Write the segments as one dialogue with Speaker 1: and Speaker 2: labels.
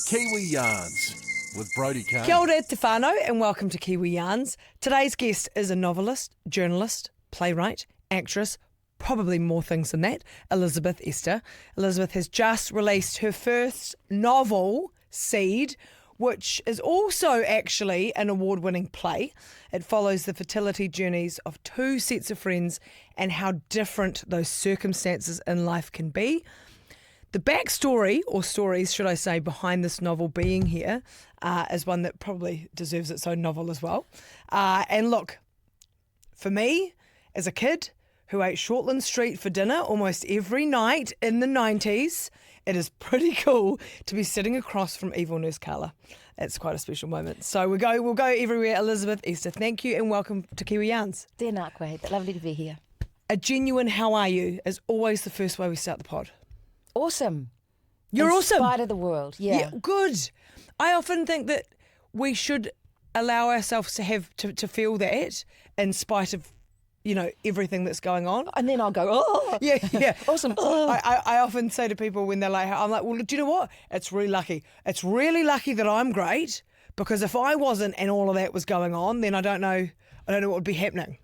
Speaker 1: Kiwi Yarns with Brodie Kane.
Speaker 2: Kia ora te whānau and welcome to Kiwi Yarns. Today's guest is a novelist, journalist, playwright, actress, probably more things than that, Elisabeth Easther. Elisabeth has just released her first novel, Seed, which is also actually an award-winning play. It follows the fertility journeys of two sets of friends and how different those circumstances in life can be. The backstory, or stories, should I say, behind this novel being here is one that probably deserves its own novel as well. And look, for me, as a kid who ate Shortland Street for dinner almost every night in the 90s, it is pretty cool to be sitting across from evil Nurse Carla. It's quite a special moment. So we'll go everywhere. Elisabeth Easther, thank you and welcome to Kiwi Yarns.
Speaker 3: Tēnā koe, lovely to be here.
Speaker 2: A genuine how are you is always the first way we start the pod.
Speaker 3: Awesome.
Speaker 2: You're awesome.
Speaker 3: In spite of the world, yeah.
Speaker 2: Good. I often think that we should allow ourselves to have to feel that in spite of, you know, everything that's going on.
Speaker 3: And then I'll go, oh.
Speaker 2: Yeah.
Speaker 3: Awesome. Oh.
Speaker 2: I often say to people when they're like, I'm like, well, do you know what? It's really lucky. It's really lucky that I'm great, because if I wasn't and all of that was going on, then I don't know what would be happening.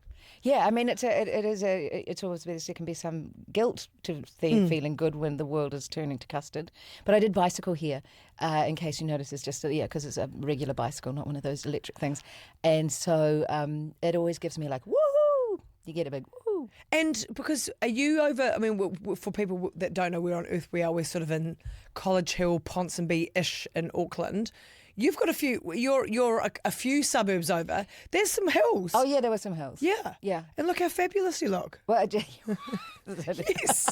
Speaker 3: Yeah, I mean, it's always there can be some guilt to feeling good when the world is turning to custard. But I did bicycle here, in case you notice, it's just because it's a regular bicycle, not one of those electric things, and so it always gives me like woohoo. You get a big woohoo. And
Speaker 2: because are you over? I mean, for people that don't know where on earth we are, we're sort of in College Hill, Ponsonby-ish in Auckland. You've got a few. You're a few suburbs over. There's some hills.
Speaker 3: Oh yeah, there were some hills.
Speaker 2: Yeah. And look how fabulous you look.
Speaker 3: Well,
Speaker 2: Yes.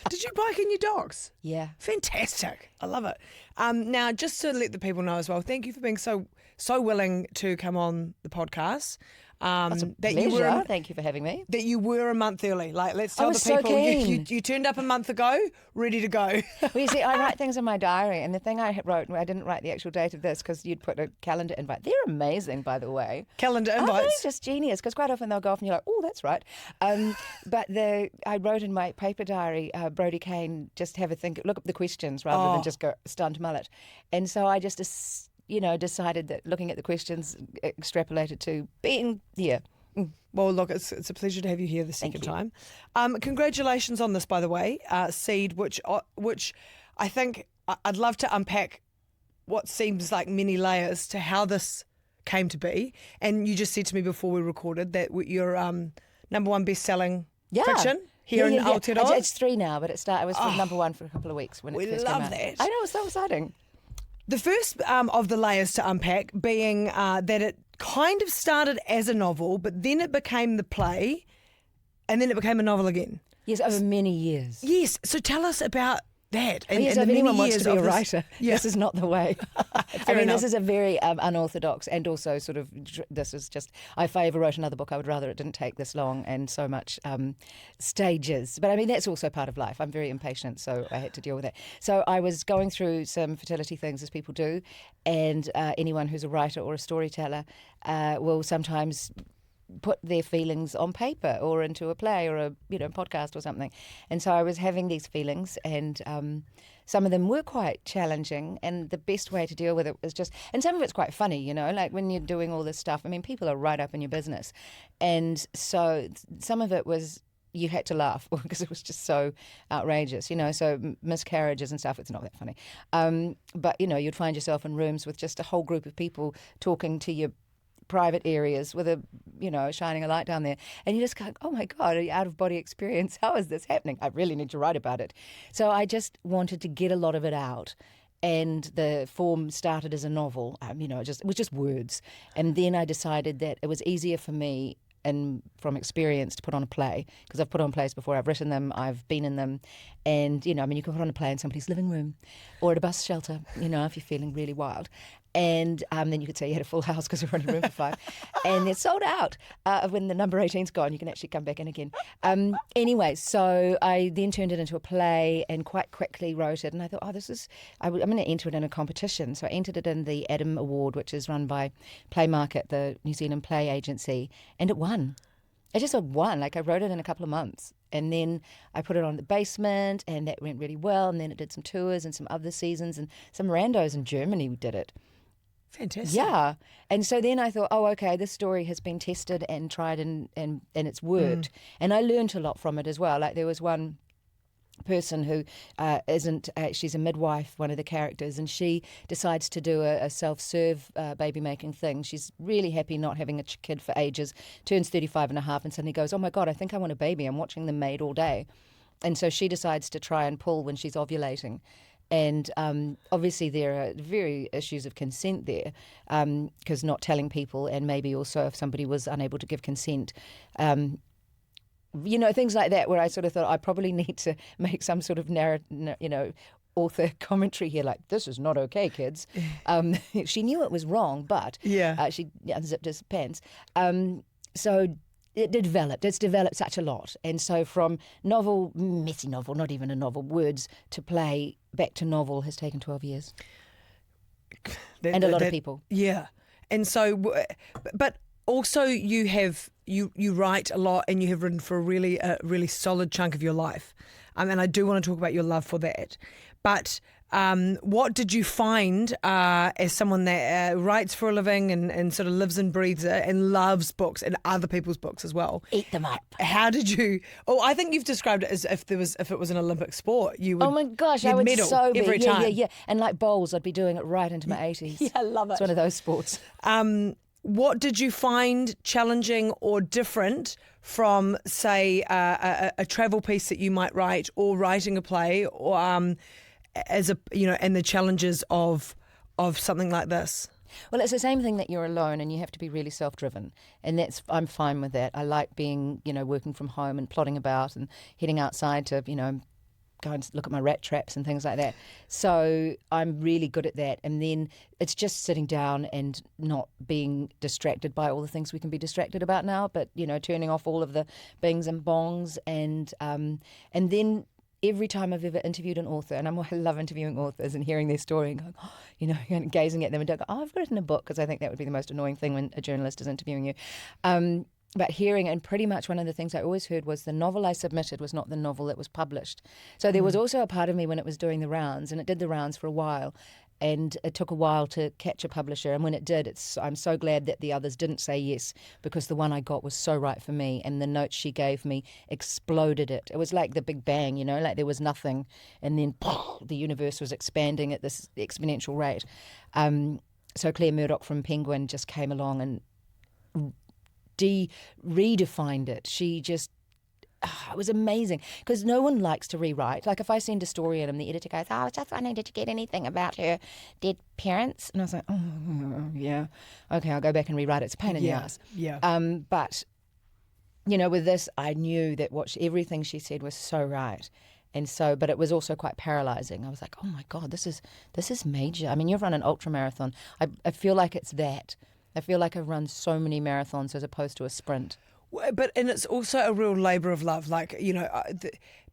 Speaker 2: Did you bike in your dogs?
Speaker 3: Yeah.
Speaker 2: Fantastic. I love it. Now, just to let the people know as well, thank you for being so willing to come on the podcast.
Speaker 3: That's a pleasure. Thank you for having me.
Speaker 2: That you were a month early. Like, let's tell the
Speaker 3: so
Speaker 2: people
Speaker 3: keen.
Speaker 2: you turned up a month ago, ready to go.
Speaker 3: Well, you see, I write things in my diary, and the thing I wrote, I didn't write the actual date of this because you'd put a calendar invite. They're amazing, by the way.
Speaker 2: Calendar invites?
Speaker 3: Oh, they're just genius, because quite often they'll go off and you're like, oh, that's right. But I wrote in my paper diary, Brodie Kane, just have a think, look up the questions rather than just go stunt mullet. And so I just, decided that looking at the questions extrapolated to being here.
Speaker 2: Well, look, it's a pleasure to have you here the second time. Congratulations on this, by the way, Seed, which I think I'd love to unpack what seems like many layers to how this came to be. And you just said to me before we recorded that you're number one best-selling fiction here in Aotearoa.
Speaker 3: It's 3 now, but it was number 1 for a couple of weeks when it first came out.
Speaker 2: We love that.
Speaker 3: I know, it's so exciting.
Speaker 2: The first of the layers to unpack being that it kind of started as a novel, but then it became the play, and then it became a novel again.
Speaker 3: Yes, over many years.
Speaker 2: Yes, so tell us about that.
Speaker 3: And if anyone wants to be a writer, this is not the way. This is a very unorthodox, and also sort of, this is just, if I ever wrote another book, I would rather it didn't take this long and so much stages. But I mean, that's also part of life. I'm very impatient, so I had to deal with that. So I was going through some fertility things, as people do, and anyone who's a writer or a storyteller will sometimes put their feelings on paper or into a play or a podcast or something. And so I was having these feelings, and some of them were quite challenging, and the best way to deal with it was just, and some of it's quite funny, like when you're doing all this stuff, I mean, people are right up in your business. And so some of it was, you had to laugh because it was just so outrageous, so miscarriages and stuff, it's not that funny. But, you'd find yourself in rooms with just a whole group of people talking to your private areas with shining a light down there, and you just go, oh my God, out of body experience, how is this happening? I really need to write about it. So I just wanted to get a lot of it out, and the form started as a novel. It was just words, and then I decided that it was easier for me and from experience to put on a play, because I've put on plays before, I've written them, I've been in them, and you can put on a play in somebody's living room or at a bus shelter, if you're feeling really wild. And then you could say you had a full house because there were only room for 5. And it's sold out. When the number 18's gone, you can actually come back in again. Anyway, so I then turned it into a play and quite quickly wrote it. And I thought, I'm going to enter it in a competition. So I entered it in the Adam Award, which is run by Playmarket, the New Zealand play agency. And it won. It just won. Like I wrote it in a couple of months, and then I put it on The Basement, and that went really well. And then it did some tours and some other seasons, and some randos in Germany did it.
Speaker 2: Fantastic.
Speaker 3: Yeah. And so then I thought, oh, okay, this story has been tested and tried and it's worked. And I learned a lot from it as well. Like there was one person who she's a midwife, one of the characters, and she decides to do a self-serve baby making thing. She's really happy not having a kid for ages, turns 35 and a half, and suddenly goes, oh my God, I think I want a baby. I'm watching them made all day. And so she decides to try and pull when she's ovulating. And obviously there are very issues of consent there, because not telling people, and maybe also if somebody was unable to give consent, things like that, where I sort of thought I probably need to make some sort of author commentary here, like, this is not okay, kids. She knew it was wrong, but she unzipped his pants. So it developed. It's developed such a lot. And so from novel, messy novel, not even a novel, words to play, back to novel has taken 12 years. And a lot of people.
Speaker 2: Yeah. And so, but also you write a lot, and you have written for a really solid chunk of your life. And I do want to talk about your love for that. But what did you find as someone that writes for a living and sort of lives and breathes it and loves books and other people's books as well?
Speaker 3: Eat them up.
Speaker 2: How did you? Oh, I think you've described it as if it was an Olympic sport. You would.
Speaker 3: Oh my gosh, I would
Speaker 2: medal
Speaker 3: so be
Speaker 2: every time.
Speaker 3: Yeah. And like bowls, I'd be doing it right into my 80s.
Speaker 2: Yeah, I love it.
Speaker 3: It's one of those sports.
Speaker 2: What did you find challenging or different from, say, a travel piece that you might write, or writing a play, or and the challenges of something like this?
Speaker 3: Well, it's the same thing that you're alone and you have to be really self-driven, and I'm fine with that. I like being, working from home and plodding about and heading outside to, go and look at my rat traps and things like that. So I'm really good at that. And then it's just sitting down and not being distracted by all the things we can be distracted about now, but, turning off all of the bings and bongs. And then every time I've ever interviewed an author, and I love interviewing authors and hearing their story and going, and gazing at them and go, oh, I've written a book, because I think that would be the most annoying thing when a journalist is interviewing you. But hearing, and pretty much one of the things I always heard was the novel I submitted was not the novel that was published. So there was also a part of me when it was doing the rounds, and it did the rounds for a while, and it took a while to catch a publisher. And when it did, I'm so glad that the others didn't say yes, because the one I got was so right for me, and the notes she gave me exploded it. It was like the Big Bang, like there was nothing, and then the universe was expanding at this exponential rate. So Claire Murdoch from Penguin just came along and redefined it. She just, it was amazing, because no one likes to rewrite. Like if I send a story in and the editor goes, oh, I was just wondering, did you get anything about her dead parents? And I was like, oh, yeah, okay, I'll go back and rewrite it. It's a pain in the ass.
Speaker 2: Yeah.
Speaker 3: But, with this, I knew that everything she said was so right. And so, but it was also quite paralyzing. I was like, oh my God, this is major. I mean, you've run an ultra marathon. I feel like it's that. I feel like I've run so many marathons as opposed to a sprint.
Speaker 2: And it's also a real labour of love. Like,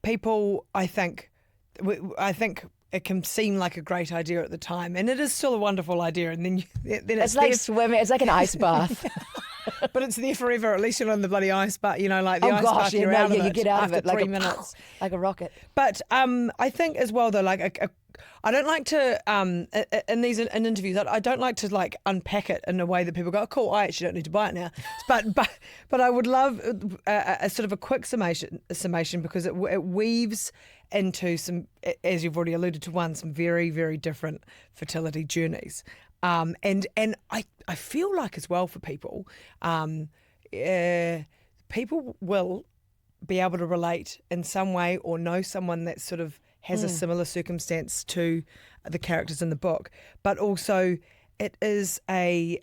Speaker 2: people, I think it can seem like a great idea at the time, and it is still a wonderful idea. And then
Speaker 3: it's like swimming. It's like an ice bath.
Speaker 2: But it's there forever. At least you're on the bloody ice bath. Like the ice bath, you're out of it.
Speaker 3: You get out
Speaker 2: after
Speaker 3: of it like
Speaker 2: 3 minutes,
Speaker 3: like a rocket.
Speaker 2: But I think as well, though, like I don't like to in interviews. I don't like to unpack it in a way that people go, "Oh, cool, I actually don't need to buy it now." But I would love a sort of a quick summation because it weaves into some, as you've already alluded to, some very, very different fertility journeys. And I feel like as well for people, people will be able to relate in some way or know someone that sort of has a similar circumstance to the characters in the book, but also it's a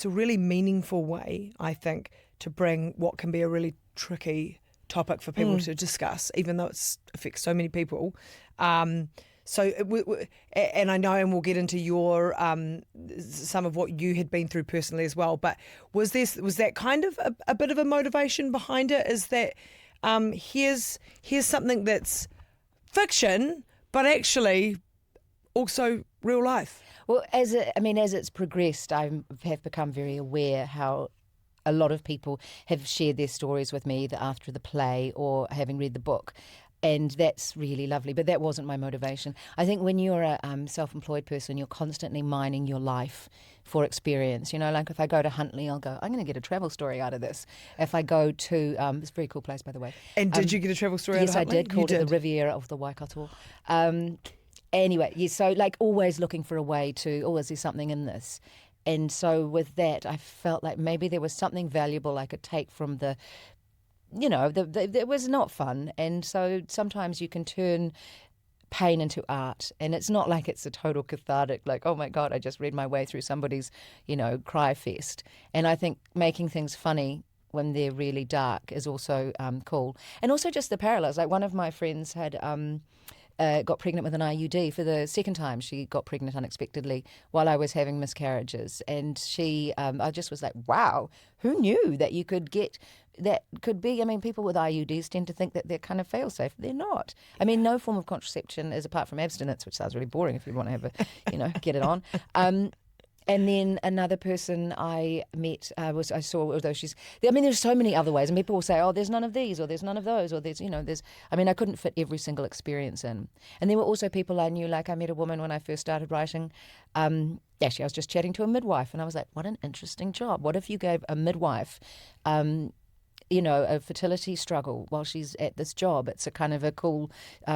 Speaker 2: really meaningful way, I think, to bring what can be a really tricky topic for people to discuss, even though it affects so many people. So, and I know, and we'll get into your some of what you had been through personally as well. But was that kind of a bit of a motivation behind it? Is that here's something that's fiction, but actually also real life?
Speaker 3: Well, as it's progressed, I have become very aware how a lot of people have shared their stories with me either after the play or having read the book. And that's really lovely. But that wasn't my motivation. I think when you're a self-employed person, you're constantly mining your life for experience. You know, like if I go to Huntly, I'll go, I'm going to get a travel story out of this. If I go to, it's a very cool place, by the way.
Speaker 2: And did you get a travel story out of
Speaker 3: Huntly? Yes, I did. Called it the Riviera of the Waikato. Anyway, yeah, so like always looking for a way to, is there something in this? And so with that, I felt like maybe there was something valuable I could take from the, it was not fun. And so sometimes you can turn pain into art. And it's not like it's a total cathartic, like, oh my God, I just read my way through somebody's, cry fest. And I think making things funny when they're really dark is also cool. And also just the parallels. Like one of my friends had got pregnant with an IUD for the second time. She got pregnant unexpectedly while I was having miscarriages. And she, I just was like, wow, who knew that you could get, that could be, people with IUDs tend to think that they're kind of fail-safe. They're not. No form of contraception is apart from abstinence, which sounds really boring if you want to have a, get it on. And then another person I met I saw, although there's so many other ways, and people will say, oh, there's none of these, or there's none of those, or there's, I couldn't fit every single experience in. And there were also people I knew, like I met a woman when I first started writing. Actually, I was just chatting to a midwife, and I was like, what an interesting job. What if you gave a midwife a fertility struggle while she's at this job? It's a kind of a cool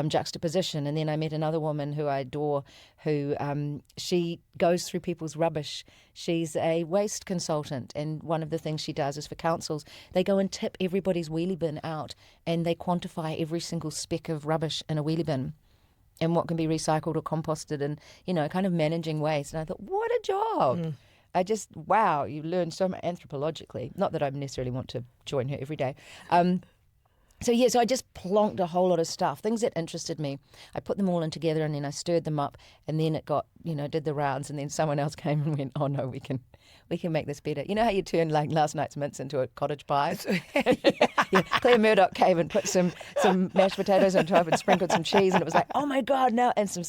Speaker 3: juxtaposition. And then I met another woman who I adore, who she goes through people's rubbish. She's a waste consultant, and one of the things she does is for councils, they go and tip everybody's wheelie bin out, and they quantify every single speck of rubbish in a wheelie bin and what can be recycled or composted, and kind of managing waste. And I thought, what a job. I just, wow, you learn so much anthropologically. Not that I necessarily want to join her every day. So I just plonked a whole lot of stuff, things that interested me. I put them all in together, and then I stirred them up, and then it got, did the rounds, and then someone else came and went, oh no, we can make this better. You know how you turn like last night's mince into a cottage pie? Claire Murdoch came and put some mashed potatoes on top and sprinkled some cheese, and it was like, oh my God, now, and some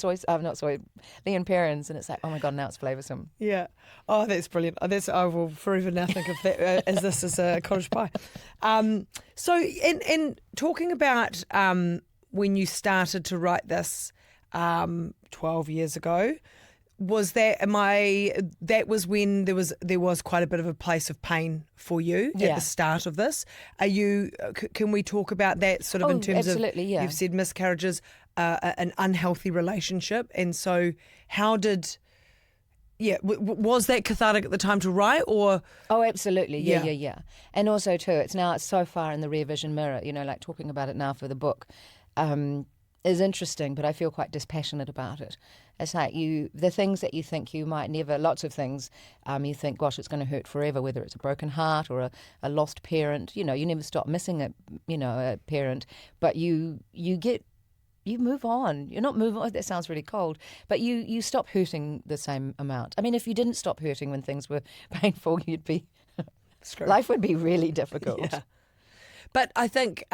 Speaker 3: Leon Perrins, and it's like, oh my God, now it's flavoursome.
Speaker 2: Yeah. Oh, that's brilliant. I will forever now think of that as this is a cottage pie. So in talking about when you started to write this 12 years ago, was that was when there was quite a bit of a place of pain for you at the start of this? Can we talk about that sort of in terms
Speaker 3: absolutely,
Speaker 2: of
Speaker 3: yeah.
Speaker 2: You've said miscarriages, an unhealthy relationship, and so how did was that cathartic at the time to write, or?
Speaker 3: Oh, absolutely. Yeah. And also too, it's so far in the rear vision mirror, like talking about it now for the book is interesting, but I feel quite dispassionate about it. It's like the things that you think you might never, lots of things, you think, gosh, it's going to hurt forever, whether it's a broken heart or a lost parent. You never stop missing a parent, but you move on. You're not moving on. That sounds really cold, but you stop hurting the same amount. If you didn't stop hurting when things were painful, you'd be life would be really difficult.
Speaker 2: Yeah. But I think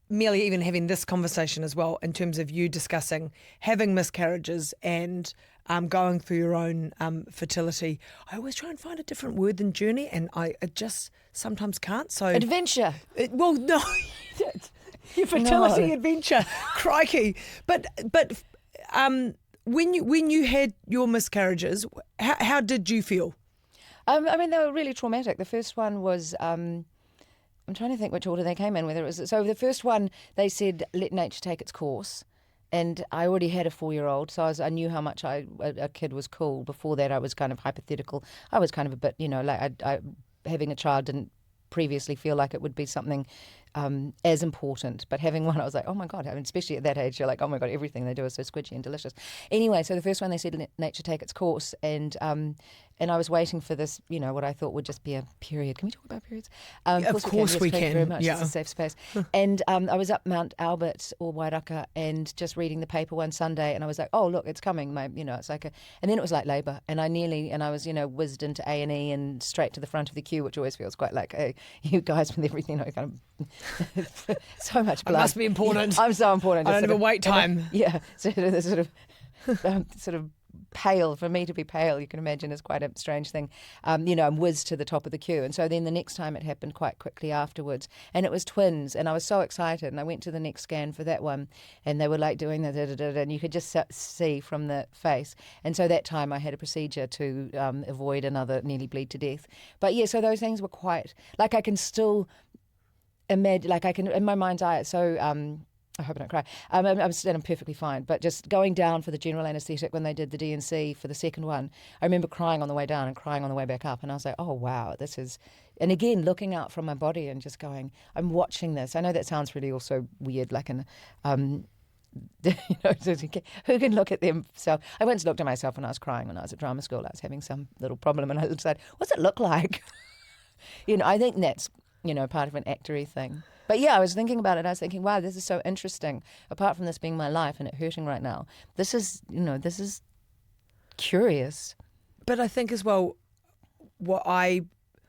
Speaker 2: merely even having this conversation as well, in terms of you discussing having miscarriages and going through your own fertility, I always try and find a different word than journey, and I just sometimes can't. So
Speaker 3: adventure.
Speaker 2: No. Your fertility adventure, crikey! But when you had your miscarriages, how did you feel?
Speaker 3: They were really traumatic. The first one was I'm trying to think which order they came in. Whether it was the first one, they said let nature take its course, and I already had a 4-year-old, so I knew how much a kid was cool. Before that, I was kind of hypothetical. I was kind of a bit, I having a child didn't previously feel like it would be something as important, but having one, I was like, oh my God, especially at that age, you're like, oh my God, everything they do is so squidgy and delicious. Anyway, so the first one, they said let nature take its course, and I was waiting for this, what I thought would just be a period. Can we talk about periods?
Speaker 2: Of course we can.
Speaker 3: Thank you very much.
Speaker 2: Yeah.
Speaker 3: It's a safe space. And I was up Mount Albert or Wairaka and just reading the paper one Sunday, and I was like, oh look, it's coming. It's like and then it was like labour, and I was whizzed into A&E and straight to the front of the queue, which always feels quite like, hey, you guys with everything, kind of so much blood.
Speaker 2: It must be important.
Speaker 3: I'm so important.
Speaker 2: I don't have a wait time.
Speaker 3: Yeah, sort of pale. For me to be pale, you can imagine, is quite a strange thing. And whizzed to the top of the queue. And so then the next time it happened quite quickly afterwards. And it was twins. And I was so excited. And I went to the next scan for that one. And they were like doing the da-da-da-da. And you could just see from the face. And so that time I had a procedure to avoid another nearly bleed to death. But yeah, so those things were quite, like I can still imagine, like I can, in my mind's eye, it's so... I hope I don't cry. I'm perfectly fine. But just going down for the general anaesthetic when they did the DNC for the second one, I remember crying on the way down and crying on the way back up. And I was like, oh, wow, this is... And again, looking out from my body and just going, I'm watching this. I know that sounds really also weird, like an... who can look at themselves? I once looked at myself when I was crying when I was at drama school. I was having some little problem and I decided, what's it look like? I think that's, part of an actory thing. But yeah, I was thinking about it. I was thinking, wow, this is so interesting. Apart from this being my life and it hurting right now, this is curious.
Speaker 2: But I think as well, what I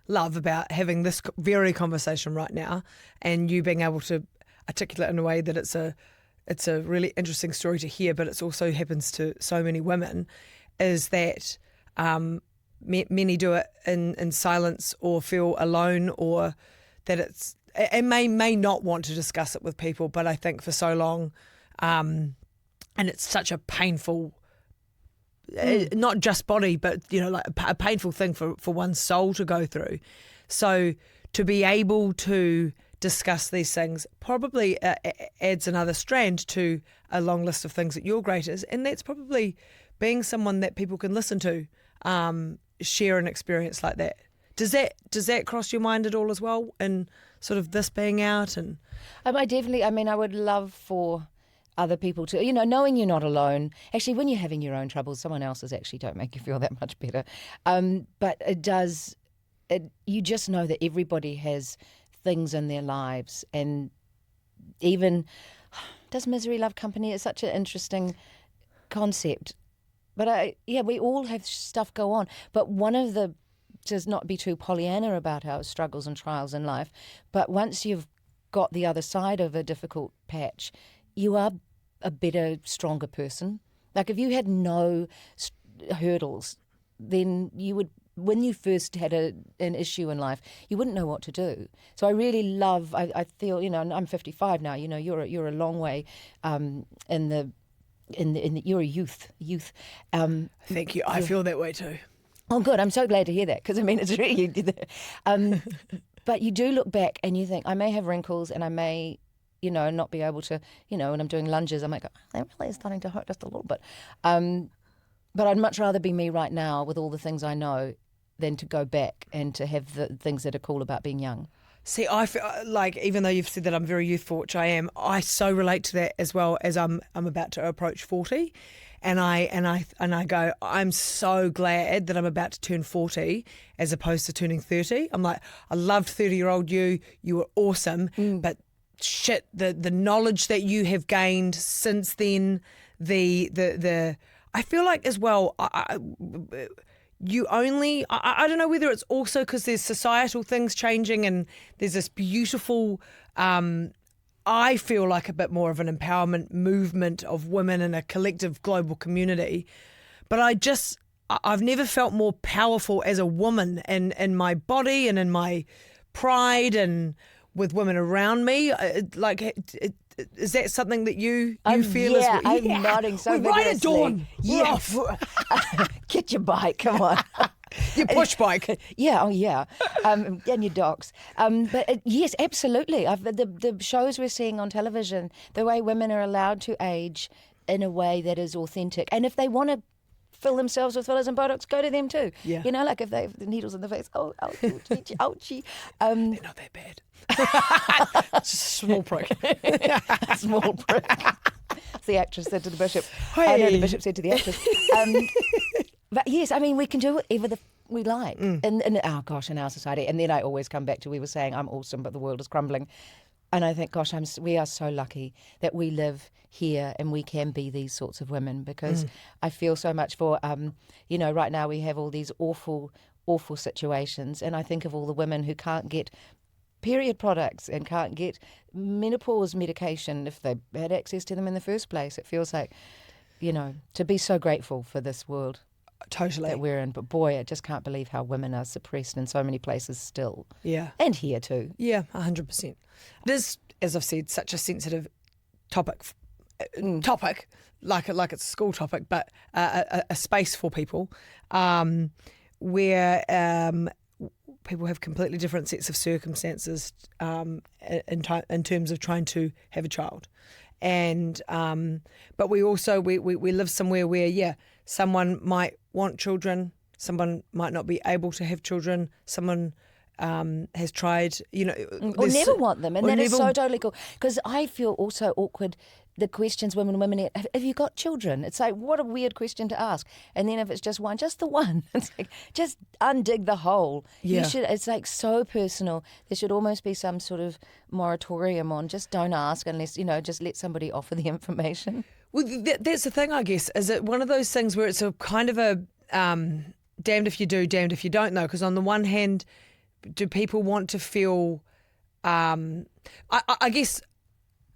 Speaker 2: love about having this very conversation right now and you being able to articulate in a way that it's a really interesting story to hear, but it also happens to so many women, is that many do it in silence or feel alone, or that it's... and may not want to discuss it with people, but I think for so long, and it's such a painful, not just body, but like a painful thing for one's soul to go through. So to be able to discuss these things probably adds another strand to a long list of things that you're great at, and that's probably being someone that people can listen to, share an experience like that. Does that cross your mind at all as well? And sort of this being out and...
Speaker 3: I would love for other people to, knowing you're not alone. Actually, when you're having your own troubles, someone else's actually don't make you feel that much better. But it does, you just know that everybody has things in their lives. And even, does misery love company? It's such an interesting concept. But we all have stuff go on. But one of the... Just not be too Pollyanna about our struggles and trials in life, but once you've got the other side of a difficult patch, you are a better, stronger person. Like if you had no hurdles, then you would, when you first had an issue in life, you wouldn't know what to do. So I really love, I feel, and I'm 55 now, you're a long way in you're a youth.
Speaker 2: Thank you. I feel that way too.
Speaker 3: Oh, good. I'm so glad to hear that because, it's really... but you do look back and you think, I may have wrinkles and I may, not be able to, when I'm doing lunges, I might go, that really is starting to hurt just a little bit. But I'd much rather be me right now with all the things I know than to go back and to have the things that are cool about being young.
Speaker 2: See, I feel like, even though you've said that I'm very youthful, which I am, I so relate to that as well, as I'm about to approach 40. And I go, I'm so glad that I'm about to turn 40 as opposed to turning 30. I'm like, I loved 30-year-old you. You were awesome. But shit, the knowledge that you have gained since then, I feel like as well, I don't know whether it's also because there's societal things changing and there's this beautiful... I feel like a bit more of an empowerment movement of women in a collective global community. But I've never felt more powerful as a woman in my body and in my pride and with women around me. Is that something that you feel as well?
Speaker 3: I'm nodding so vigorously.
Speaker 2: Right at dawn.
Speaker 3: Yeah. Get your bike, come on.
Speaker 2: Your push bike.
Speaker 3: Yeah, oh yeah. And your dogs. But yes, absolutely. The shows we're seeing on television, the way women are allowed to age in a way that is authentic. And if they want to fill themselves with fillers and Botox, go to them too.
Speaker 2: Yeah.
Speaker 3: Like if they have the needles in the face, ouchie, ouchie.
Speaker 2: They're not that bad. It's just a small prick.
Speaker 3: Small prick. The actress said to the bishop. Hey. I know the bishop said to the actress. But yes, we can do whatever we like in our society. And then I always come back to, we were saying, I'm awesome, but the world is crumbling. And I think, gosh, we are so lucky that we live here and we can be these sorts of women, because I feel so much for, right now we have all these awful, awful situations. And I think of all the women who can't get period products and can't get menopause medication if they had access to them in the first place. It feels like, to be so grateful for this world
Speaker 2: Totally.
Speaker 3: that we're in. But boy, I just can't believe how women are suppressed in so many places still.
Speaker 2: Yeah.
Speaker 3: And here too.
Speaker 2: Yeah, 100%. It is, as I've said, such a sensitive topic, like it's a school topic, but a space for people where people have completely different sets of circumstances in terms of trying to have a child. And but we also we live somewhere where someone might want children, someone might not be able to have children, someone has tried,
Speaker 3: or never want them, and that is so totally cool. Because I feel also awkward. The questions women have you got children? It's like, what a weird question to ask. And then if it's just one, just the one. It's like, just undig the hole.
Speaker 2: Yeah.
Speaker 3: It's like so personal. There should almost be some sort of moratorium on just don't ask unless, just let somebody offer the information.
Speaker 2: Well, that's the thing, I guess. Is it one of those things where it's a kind of a damned if you do, damned if you don't know? Because on the one hand, do people want to feel, I guess,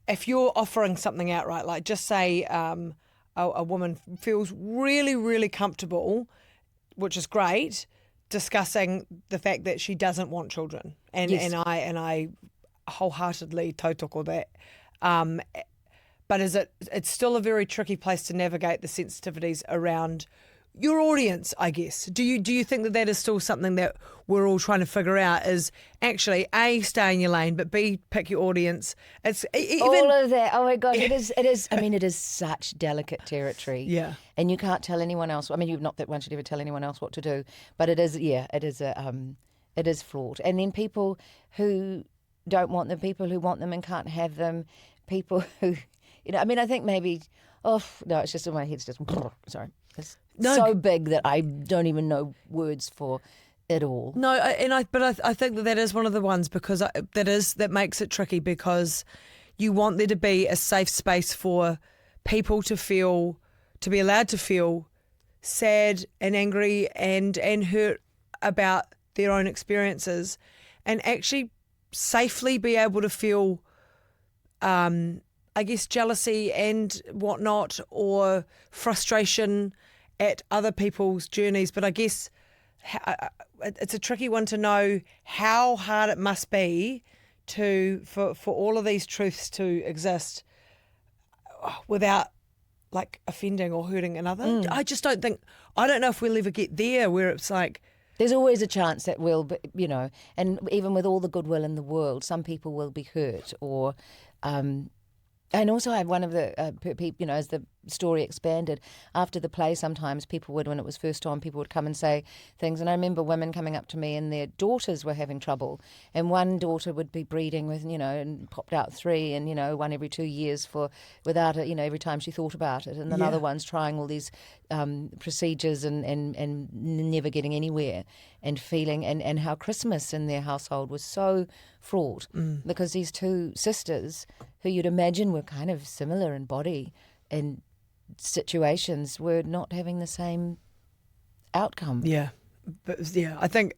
Speaker 2: if you're offering something outright, like just say a woman feels really, really comfortable, which is great, discussing the fact that she doesn't want children, and I wholeheartedly tautoko that. But it's still a very tricky place to navigate the sensitivities around your audience, I guess. Do you think that is still something that we're all trying to figure out, is actually A, stay in your lane, but B, pick your audience? It's even
Speaker 3: all of that. Oh my God, it is. I mean, it is such delicate territory.
Speaker 2: Yeah.
Speaker 3: And you can't tell anyone else. I mean, not that one should ever tell anyone else what to do, but it is. Yeah, it is fraught. And then people who don't want them, people who want them and can't have them, people who, I mean, I think maybe. Oh no, it's just in my head's just. Sorry. It's so big that I don't even know words for it all.
Speaker 2: No, but I think that is one of the ones, because that makes it tricky, because you want there to be a safe space for people to be allowed to feel sad and angry and hurt about their own experiences, and actually safely be able to feel I guess jealousy and whatnot, or frustration at other people's journeys. But I guess it's a tricky one to know how hard it must be for all of these truths to exist without like offending or hurting another. I don't know if we'll ever get there where it's like,
Speaker 3: there's always a chance that we'll, and even with all the goodwill in the world, some people will be hurt or. And also I have one of the people, as the story expanded, after the play sometimes people would, when it was first on, people would come and say things. And I remember women coming up to me and their daughters were having trouble. And one daughter would be breeding with, and popped out 3 and, one every 2 years without it, every time she thought about it. And another one's trying all these procedures and never getting anywhere, and feeling, and how Christmas in their household was so fraught because these 2 sisters who you'd imagine were kind of similar in body and situations were not having the same outcome.
Speaker 2: Yeah, but I think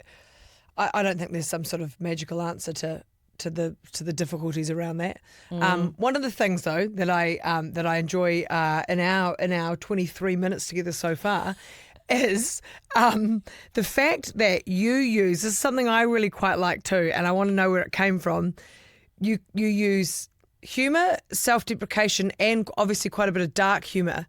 Speaker 2: I don't think there's some sort of magical answer to the difficulties around that. One of the things though that I enjoy in our 23 minutes together so far is the fact that you use, this is something I really quite like too, and I want to know where it came from. You use humour, self-deprecation, and obviously quite a bit of dark humour.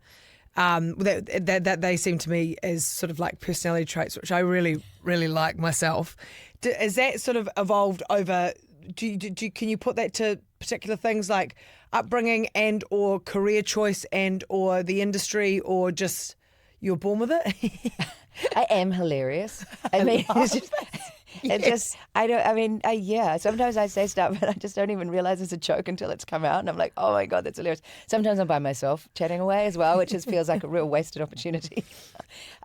Speaker 2: That they seem to me as sort of like personality traits, which I really, really like myself. Is that sort of evolved over? Can you put that to particular things like upbringing and or career choice and or the industry, or just you're born with it?
Speaker 3: I am hilarious. I mean, it's just. Yes. It just, sometimes I say stuff and I just don't even realise it's a joke until it's come out, and I'm like, oh my God, that's hilarious. Sometimes I'm by myself chatting away as well, which just feels like a real wasted opportunity.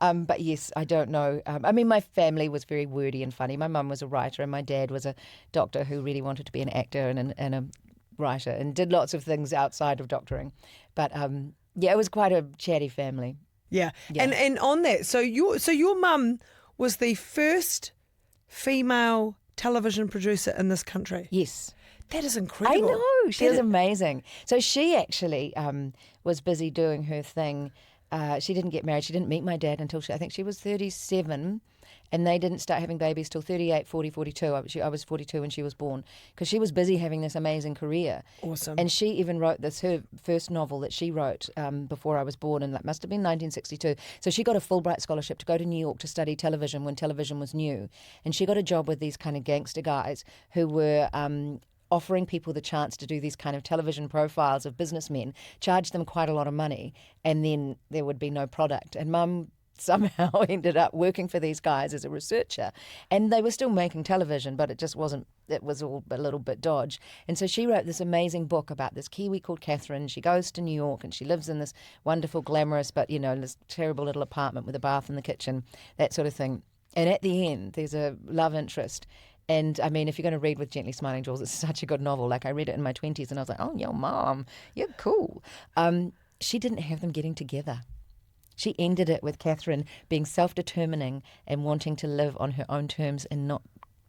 Speaker 3: But yes, I don't know. My family was very wordy and funny. My mum was a writer and my dad was a doctor who really wanted to be an actor and a writer and did lots of things outside of doctoring. But it was quite a chatty family.
Speaker 2: Yeah. And on that, so your mum was the first female television producer in this country.
Speaker 3: Yes.
Speaker 2: That is incredible.
Speaker 3: I She was amazing. So she actually was busy doing her thing. She didn't get married. She didn't meet my dad until I think she was 37. And they didn't start having babies till 38, 40, 42. I was 42 when she was born because she was busy having this amazing career.
Speaker 2: Awesome.
Speaker 3: And she even wrote her first novel that she wrote before I was born, and that must have been 1962. So she got a Fulbright scholarship to go to New York to study television when television was new. And she got a job with these kind of gangster guys who were offering people the chance to do these kind of television profiles of businessmen, charge them quite a lot of money, and then there would be no product. And Mum somehow ended up working for these guys as a researcher, and they were still making television, but it just wasn't, it was all a little bit dodge. And so she wrote this amazing book about this Kiwi called Catherine. She goes to New York and she lives in this wonderful, glamorous, but this terrible little apartment with a bath in the kitchen, that sort of thing. And at the end, there's a love interest. And I mean, if you're going to read with Gently Smiling Jaws, it's such a good novel. Like, I read it in my 20s and I was like, oh, yo, Mom, you're cool. She didn't have them getting together. She ended it with Catherine being self-determining and wanting to live on her own terms and not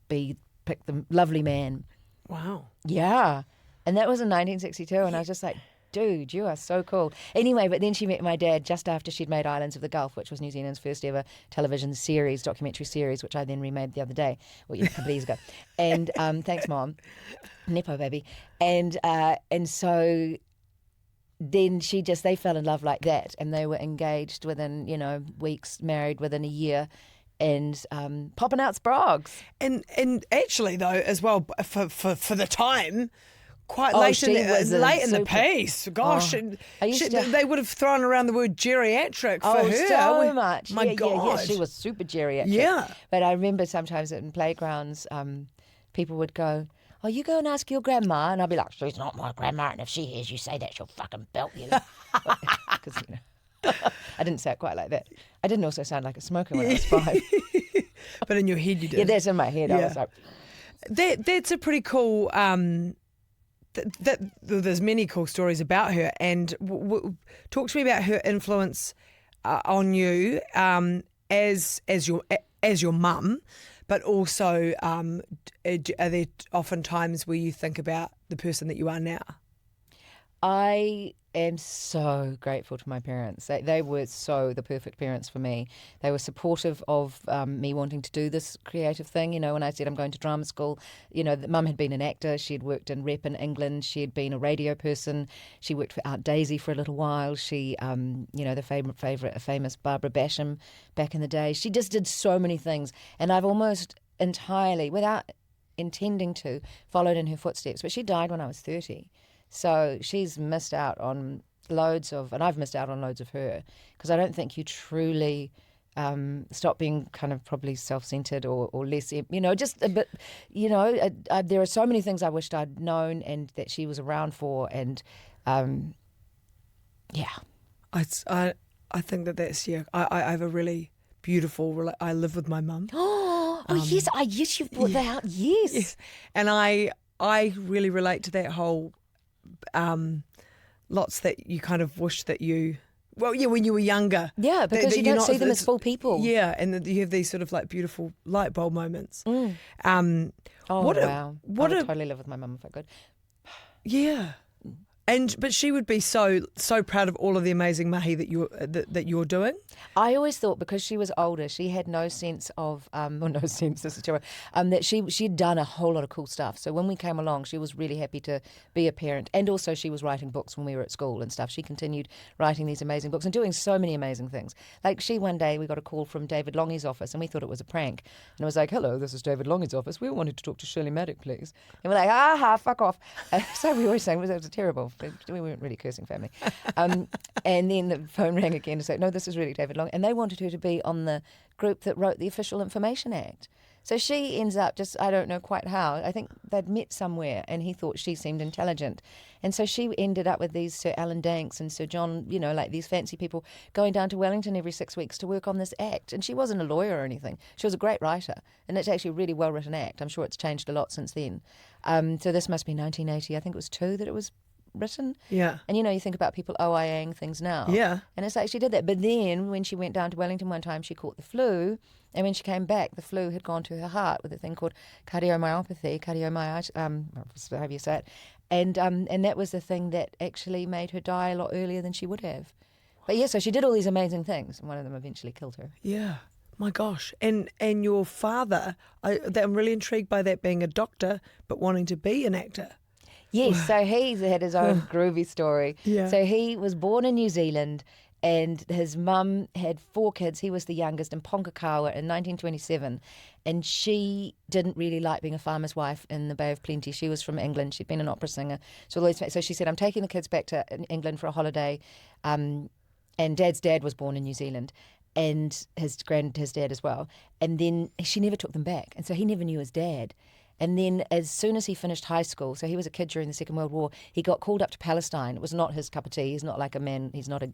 Speaker 3: pick the lovely man.
Speaker 2: Wow.
Speaker 3: Yeah. And that was in 1962, and I was just like, dude, you are so cool. Anyway, but then she met my dad just after she'd made Islands of the Gulf, which was New Zealand's first ever television series, documentary series, which I then remade the other day, a couple of years ago. And thanks, Mom. Nepo baby. And so then they fell in love like that, and they were engaged within, weeks, married within a year, and popping out sprogs.
Speaker 2: And actually, though, as well, for the time, quite
Speaker 3: Oh,
Speaker 2: late
Speaker 3: she was
Speaker 2: late in the
Speaker 3: super-
Speaker 2: piece. Gosh,
Speaker 3: Oh,
Speaker 2: and
Speaker 3: I used to-
Speaker 2: they would have thrown around the word geriatric for her.
Speaker 3: So much.
Speaker 2: My
Speaker 3: yeah,
Speaker 2: God.
Speaker 3: Yeah, she was super geriatric.
Speaker 2: Yeah.
Speaker 3: But I remember sometimes in playgrounds, people would go, oh, you go and ask your grandma. And I'd be like, she's not my grandma. And if she hears you say that, she'll fucking belt you. Because, I didn't say it quite like that. I didn't also sound like a smoker when I was 5.
Speaker 2: But in your head, you did.
Speaker 3: Yeah, that's in my head. I
Speaker 2: Yeah.
Speaker 3: was like,
Speaker 2: That's a pretty cool. There's many cool stories about her, and talk to me about her influence on you as your mum, but also are there often times where you think about the person that you are now?
Speaker 3: I am so grateful to my parents. They were the perfect parents for me. They were supportive of me wanting to do this creative thing. When I said I'm going to drama school, Mum had been an actor. She had worked in rep in England. She had been a radio person. She worked for Aunt Daisy for a little while. She, the famous Barbara Basham back in the day. She just did so many things. And I've almost entirely, without intending to, followed in her footsteps. But she died when I was 30. So she's missed out on loads of, and I've missed out on loads of her, because I don't think you truly stop being kind of probably self-centered or less, just a bit, there are so many things I wished I'd known and that she was around for, and yeah.
Speaker 2: I think that's, yeah, I have a really beautiful, I live with my mum.
Speaker 3: Yes, you've brought that out, yes.
Speaker 2: And I really relate to that whole lots that you kind of wish that when you were younger.
Speaker 3: Yeah, because you don't see them as full people.
Speaker 2: Yeah, and that you have these sort of like beautiful light bulb moments.
Speaker 3: Wow. I would totally live with my mum if I could.
Speaker 2: Yeah. But she would be so proud of all of the amazing mahi that you're doing.
Speaker 3: I always thought because she was older, she had no sense of this is terrible, that she'd done a whole lot of cool stuff. So when we came along, she was really happy to be a parent, and also she was writing books when we were at school and stuff. She continued writing these amazing books and doing so many amazing things. Like one day we got a call from David Longy's office, and we thought it was a prank. And it was like, hello, this is David Longy's office. We wanted to talk to Shirley Maddock, please. And we're like, fuck off. So we were saying it was terrible. We weren't really cursing family. And then the phone rang again to say, no, this is really David Long. And they wanted her to be on the group that wrote the Official Information Act. So she ends up just, I don't know quite how, I think they'd met somewhere and he thought she seemed intelligent. And so she ended up with these Sir Alan Danks and Sir John, like these fancy people going down to Wellington every 6 weeks to work on this act. And she wasn't a lawyer or anything. She was a great writer. And it's actually a really well-written act. I'm sure it's changed a lot since then. So this must be 1980. I think it was 2 that it was written.
Speaker 2: Yeah.
Speaker 3: And you think about people OIAing things now.
Speaker 2: Yeah.
Speaker 3: And it's like she did that. But then when she went down to Wellington one time, she caught the flu. And when she came back, the flu had gone to her heart with a thing called cardiomyopathy, however you say it. And that was the thing that actually made her die a lot earlier than she would have. But yeah, so she did all these amazing things, and one of them eventually killed her.
Speaker 2: Yeah. My gosh. And your father, I'm really intrigued by that, being a doctor but wanting to be an actor.
Speaker 3: Yes, so he's had his own groovy story.
Speaker 2: Yeah.
Speaker 3: So he was born in New Zealand, and his mum had 4 kids. He was the youngest in Ponkakawa in 1927, and she didn't really like being a farmer's wife in the Bay of Plenty. She was from England. She'd been an opera singer. So she said, I'm taking the kids back to England for a holiday. And Dad's dad was born in New Zealand, and his dad as well. And then she never took them back, and so he never knew his dad. And then as soon as he finished high school, so he was a kid during the Second World War, he got called up to Palestine. It was not his cup of tea. He's not like a man. He's not a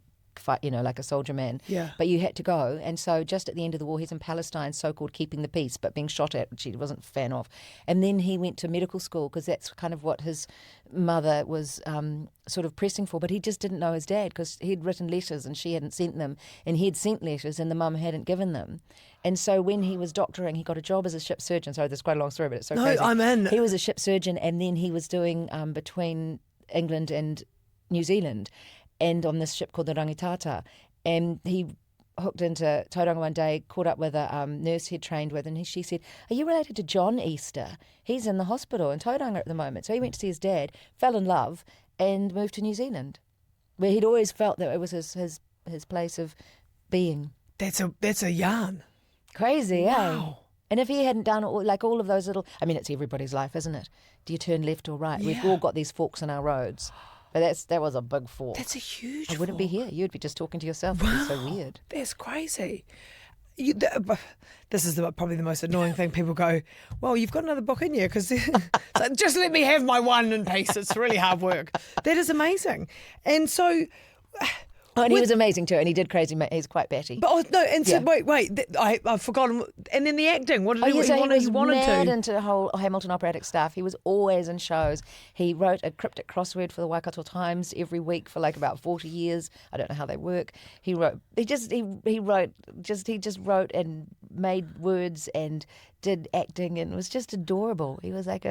Speaker 3: like a soldier man.
Speaker 2: Yeah.
Speaker 3: But you had to go. And so just at the end of the war, he's in Palestine, so-called keeping the peace, but being shot at, which he wasn't a fan of. And then he went to medical school because that's kind of what his mother was sort of pressing for. But he just didn't know his dad because he'd written letters and she hadn't sent them. And he'd sent letters and the mum hadn't given them. And so when he was doctoring, he got a job as a ship surgeon. Sorry, this is quite a long story, but it's so crazy.
Speaker 2: No, I'm in.
Speaker 3: He was a ship surgeon, and then he was doing between England and New Zealand, and on this ship called the Rangitata. And he hooked into Tauranga one day, caught up with a nurse he'd trained with, and she said, are you related to John Easther? He's in the hospital in Tauranga at the moment. So he went to see his dad, fell in love, and moved to New Zealand, where he'd always felt that it was his place of being.
Speaker 2: That's a yarn.
Speaker 3: Crazy,
Speaker 2: Wow.
Speaker 3: eh? And if he hadn't done all of those little... I mean, it's everybody's life, isn't it? Do you turn left or right?
Speaker 2: Yeah.
Speaker 3: We've all got these forks in our roads. But that was a big fork.
Speaker 2: That's a huge
Speaker 3: I wouldn't be
Speaker 2: fork.
Speaker 3: here. You'd be just talking to yourself.
Speaker 2: Wow.
Speaker 3: It's so weird.
Speaker 2: That's crazy. This is probably the most annoying thing. People go, well, you've got another book in you because just let me have my one in peace. It's really hard work. That is amazing. And so...
Speaker 3: Oh, and he was amazing too, and he did crazy. He's quite batty.
Speaker 2: But no, and so
Speaker 3: Yeah.
Speaker 2: wait, I've forgotten. And then the acting. What did he
Speaker 3: So
Speaker 2: wanted
Speaker 3: he was mad
Speaker 2: to?
Speaker 3: into the whole Hamilton operatic stuff. He was always in shows. He wrote a cryptic crossword for the Waikato Times every week for like about 40 years. I don't know how they work. He just wrote and made words and did acting and was just adorable. He was like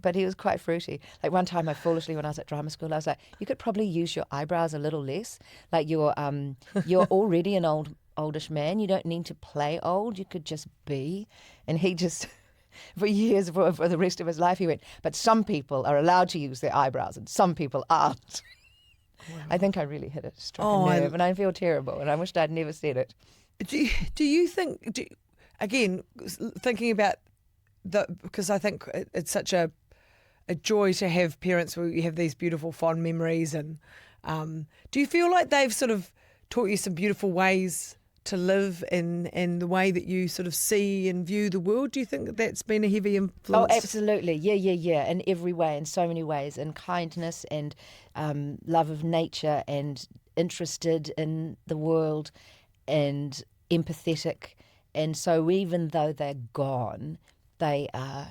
Speaker 3: but he was quite fruity. Like one time, when I was at drama school, I was like, you could probably use your eyebrows a little less. Like you're already an oldish man. You don't need to play old. You could just be. And he just, for years, for the rest of his life, he went, but some people are allowed to use their eyebrows and some people aren't. Wow. I think I really hit a nerve and I feel terrible and I wished I'd never said it.
Speaker 2: Do you think, again, thinking about because I think it's such a joy to have parents where you have these beautiful fond memories, and do you feel like they've sort of taught you some beautiful ways to live and the way that you sort of see and view the world? Do you think that's been a heavy influence?
Speaker 3: Oh, absolutely. Yeah. In every way, in so many ways, in kindness and love of nature and interested in the world and empathetic. And so even though they're gone, they are,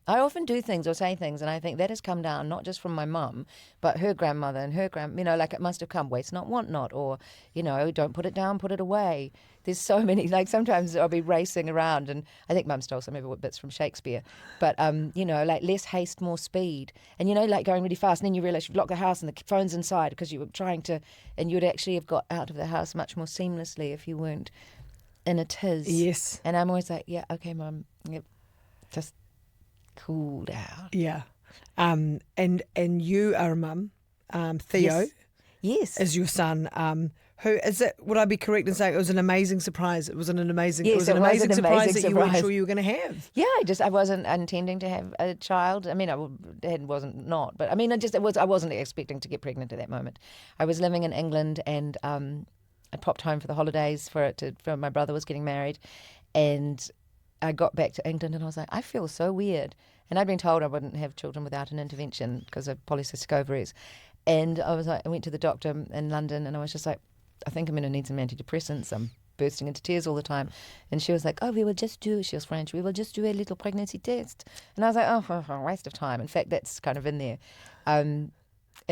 Speaker 3: I often do things or say things and I think that has come down not just from my mum, but her grandmother and her like it must have come, waste not, want not, or, don't put it down, put it away. There's so many, like sometimes I'll be racing around and I think mum stole some of her bits from Shakespeare, but, like less haste, more speed. And, like going really fast and then you realise you've locked the house and the phone's inside because you were trying to, and you'd actually have got out of the house much more seamlessly if you weren't in a tiz.
Speaker 2: Yes.
Speaker 3: And I'm always like, yeah, okay, mum, yep. Just cool down.
Speaker 2: Yeah. And you are a mum. Theo
Speaker 3: yes.
Speaker 2: is your son. Who is it? Would I be correct in saying it was an amazing surprise? It was an amazing.
Speaker 3: Yes,
Speaker 2: it was an amazing surprise that you weren't
Speaker 3: surprise.
Speaker 2: sure you were going to have.
Speaker 3: Yeah, I wasn't intending to have a child. I mean, I wasn't not, but I mean, I wasn't expecting to get pregnant at that moment. I was living in England and I popped home for the holidays for my brother was getting married, and I got back to England and I was like, I feel so weird. And I'd been told I wouldn't have children without an intervention because of polycystic ovaries. And I was like, I went to the doctor in London and I was just like, I think I'm going to need some antidepressants. I'm bursting into tears all the time. And she was like, she was French, we will just do a little pregnancy test. And I was like, oh, a waste of time. In fact, that's kind of in there. And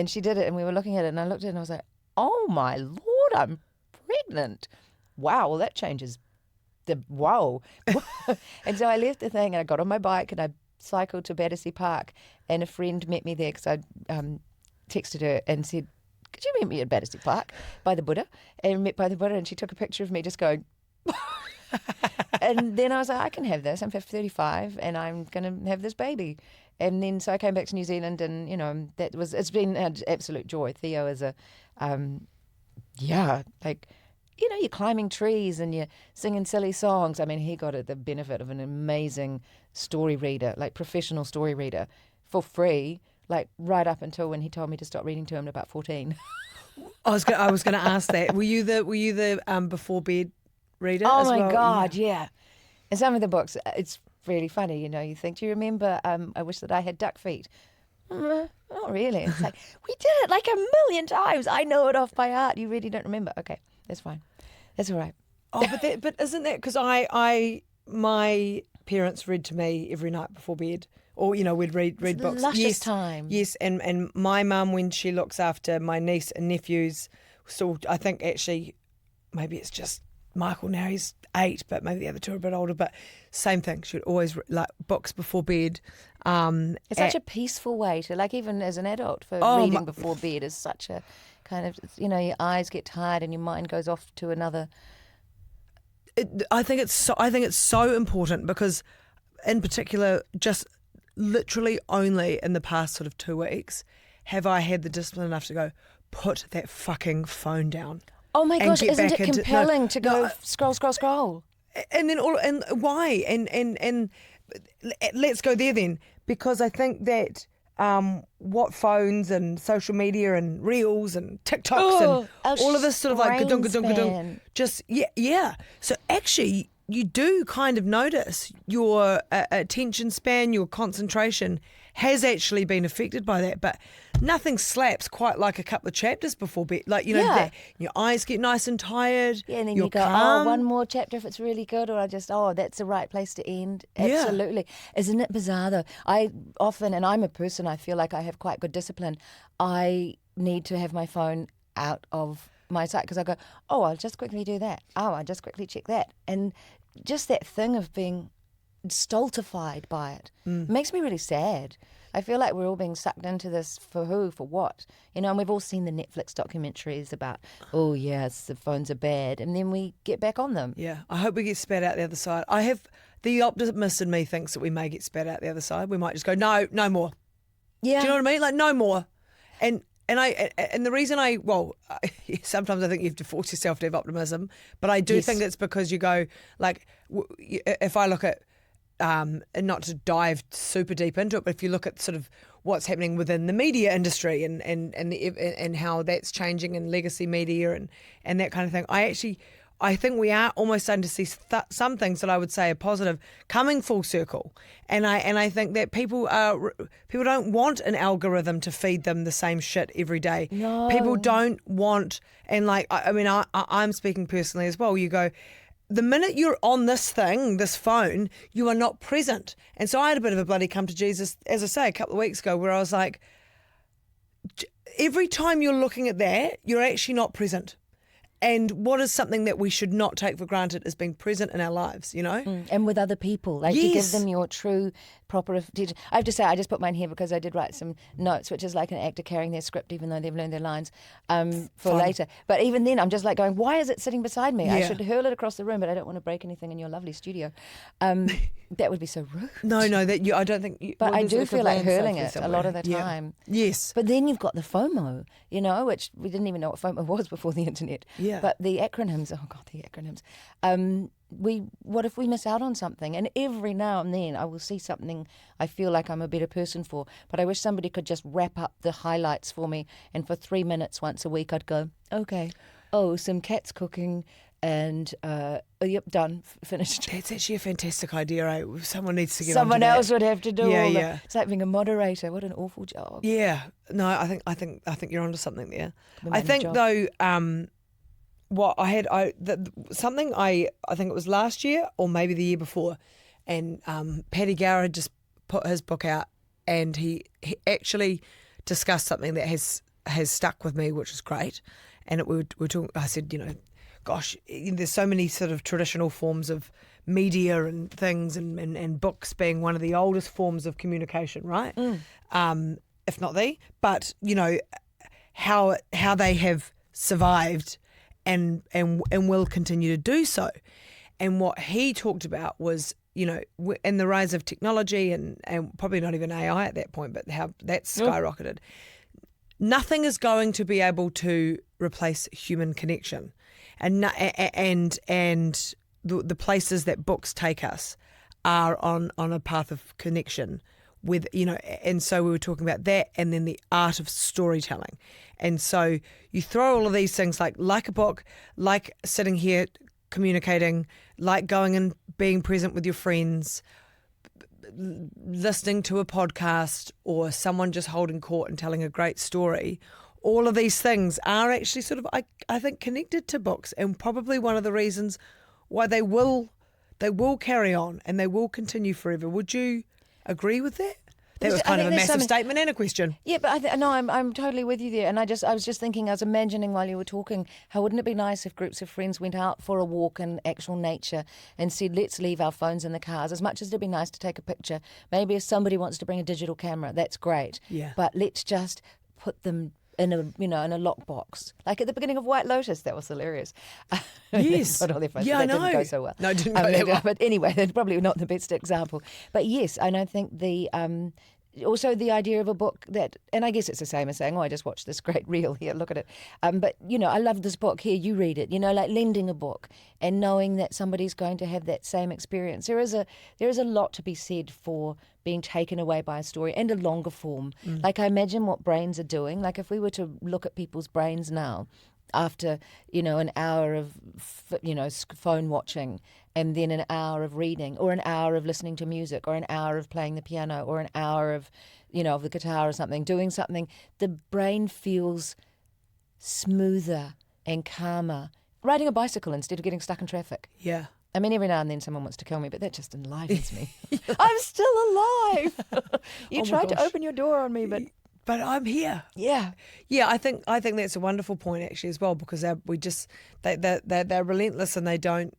Speaker 3: she did it and we were looking at it and I looked at it and I was like, oh my Lord, I'm pregnant. Wow, well that changes. Whoa. And so I left the thing and I got on my bike and I cycled to Battersea Park, and a friend met me there because I texted her and said, could you meet me at Battersea Park by the Buddha? And met by the Buddha, and she took a picture of me just going... And then I was like, I can have this. I'm 35 and I'm going to have this baby. And then so I came back to New Zealand, and, you know, it's been an absolute joy. Theo is a, like, you know, you're climbing trees and you're singing silly songs. I mean, he got the benefit of an amazing story reader, like professional story reader, for free, like right up until when he told me to stop reading to him at about 14.
Speaker 2: I was going to ask that. Were you the before bed reader?
Speaker 3: Oh
Speaker 2: as
Speaker 3: my
Speaker 2: well?
Speaker 3: God, yeah. And some of the books, it's really funny, you know. You think, do you remember I Wish That I Had Duck Feet? Not really. It's like, we did it like 1,000,000 times. I know it off by heart. You really don't remember? Okay, that's fine. That's all right.
Speaker 2: Oh, but isn't that because my parents read to me every night before bed, or, you know, we'd read books.
Speaker 3: Luscious time.
Speaker 2: Yes, and my mum, when she looks after my niece and nephews, so I think actually maybe it's just Michael now, he's 8, but maybe the other two are a bit older, but same thing. She would always like books before bed.
Speaker 3: It's such a peaceful way to, like, even as an adult, for reading before bed is such a kind of, you know, your eyes get tired and your mind goes off to another.
Speaker 2: I think it's so important because, in particular, just literally only in the past sort of 2 weeks have I had the discipline enough to go, put that fucking phone down.
Speaker 3: Oh my gosh, isn't it compelling to go scroll?
Speaker 2: And then why? And let's go there then, because I think that what phones and social media and reels and TikToks and all of this sort of like gadung, just yeah. So actually, you do kind of notice your attention span, your concentration has actually been affected by that, but nothing slaps quite like a couple of chapters before bed. Like, you know, that your eyes get nice and tired.
Speaker 3: Yeah, and then
Speaker 2: you're
Speaker 3: you go,
Speaker 2: calm.
Speaker 3: one more chapter if it's really good, or that's the right place to end. Absolutely. Yeah. Isn't it bizarre though? I often, and I'm a person, I feel like I have quite good discipline, I need to have my phone out of my sight because I go, oh, I'll just quickly do that. Oh, I'll just quickly check that. And just that thing of being stultified by it makes me really sad. I feel like we're all being sucked into this for who, for what, you know. And we've all seen the Netflix documentaries about, oh yes, the phones are bad, and then we get back on them. Yeah,
Speaker 2: I hope we get spat out the other side. I have the optimist in me thinks that we may get spat out the other side. We might just go, no more.
Speaker 3: Yeah,
Speaker 2: do you know what I mean? Like, no more. And the reason sometimes I think you have to force yourself to have optimism, but I do think it's because you go, like, if I look at, and not to dive super deep into it, but if you look at sort of what's happening within the media industry and how that's changing in legacy media and that kind of thing, I think we are almost starting to see some things that I would say are positive coming full circle, and I think that people don't want an algorithm to feed them the same shit every day.
Speaker 3: No.
Speaker 2: People don't want, and like I'm speaking personally as well. You go, the minute you're on this phone, you are not present. And so I had a bit of a bloody come to Jesus, as I say, a couple of weeks ago, where I was like, every time you're looking at that, you're actually not present. And what is something that we should not take for granted is being present in our lives, you know?
Speaker 3: And with other people, like to give them your true, proper attention. I have to say, I just put mine here because I did write some notes, which is like an actor carrying their script, even though they've learned their lines for later. But even then, I'm just like going, why is it sitting beside me? Yeah. I should hurl it across the room, but I don't want to break anything in your lovely studio. That would be so rude.
Speaker 2: No, I don't think.
Speaker 3: But I do feel like hurling it a lot of the time.
Speaker 2: Yes.
Speaker 3: But then you've got the FOMO, you know, which we didn't even know what FOMO was before the internet.
Speaker 2: Yeah.
Speaker 3: But the acronyms, oh God, the acronyms. What if we miss out on something? And every now and then I will see something I feel like I'm a better person for, but I wish somebody could just wrap up the highlights for me, and for 3 minutes once a week I'd go, okay, some cats cooking, and yep, done, finished.
Speaker 2: That's actually a fantastic idea. Right? Someone needs to get
Speaker 3: Someone
Speaker 2: onto that.
Speaker 3: else would have to do all that. It's like being a moderator. What an awful job.
Speaker 2: Yeah, no, I think you're onto something there. I think though, what I had, something I think it was last year or maybe the year before, and Paddy Gower had just put his book out, and he actually discussed something that has stuck with me, which is great. And we were talking. I said, you know, gosh, there's so many sort of traditional forms of media and things and books being one of the oldest forms of communication, right? If not but how they have survived and will continue to do so. And what he talked about was, in the rise of technology and probably not even AI at that point, but how that's skyrocketed. Nothing is going to be able to replace human connection, and the places that books take us are on a path of connection with, and so we were talking about that, and then the art of storytelling. And so you throw all of these things like a book, like sitting here communicating, like going and being present with your friends, listening to a podcast, or someone just holding court and telling a great story. All of these things are actually sort of, I think, connected to books, and probably one of the reasons why they will carry on and they will continue forever. Would you agree with that? That was kind of a massive statement and a question.
Speaker 3: Yeah, but I'm totally with you there. And I was just thinking, I was imagining while you were talking, how wouldn't it be nice if groups of friends went out for a walk in actual nature and said, let's leave our phones in the cars. As much as it'd be nice to take a picture, maybe if somebody wants to bring a digital camera, that's great.
Speaker 2: Yeah.
Speaker 3: But let's just put them in a lockbox, like at the beginning of White Lotus. That was hilarious.
Speaker 2: Yes,
Speaker 3: all their phones,
Speaker 2: yeah,
Speaker 3: that
Speaker 2: I know.
Speaker 3: didn't go so well.
Speaker 2: No, it didn't go that well.
Speaker 3: But anyway, that's probably not the best example. But yes, and I think also the idea of a book that, and I guess it's the same as saying, I just watched this great reel here, look at it. But, I love this book, here, you read it, like lending a book and knowing that somebody's going to have that same experience. There is a lot to be said for being taken away by a story, and a longer form. Like, I imagine what brains are doing. Like, if we were to look at people's brains now, after, an hour of, phone watching, and then an hour of reading, or an hour of listening to music, or an hour of playing the piano, or an hour of, of the guitar or something, doing something, the brain feels smoother and calmer. Riding a bicycle instead of getting stuck in traffic.
Speaker 2: Yeah.
Speaker 3: I mean, every now and then someone wants to kill me, but that just enlivens me. I'm still alive. You tried to open your door on me, but
Speaker 2: I'm here.
Speaker 3: Yeah.
Speaker 2: Yeah, I think that's a wonderful point actually as well, because they're relentless, and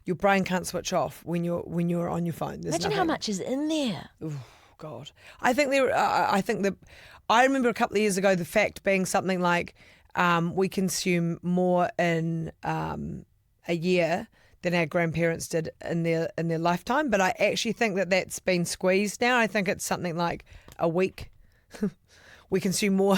Speaker 2: your brain can't switch off when you're on your phone.
Speaker 3: Imagine how much is in there.
Speaker 2: Oh God. I remember a couple of years ago the fact being something like we consume more in a year than our grandparents did in their lifetime, but I actually think that's been squeezed now. I think it's something like a week. We consume more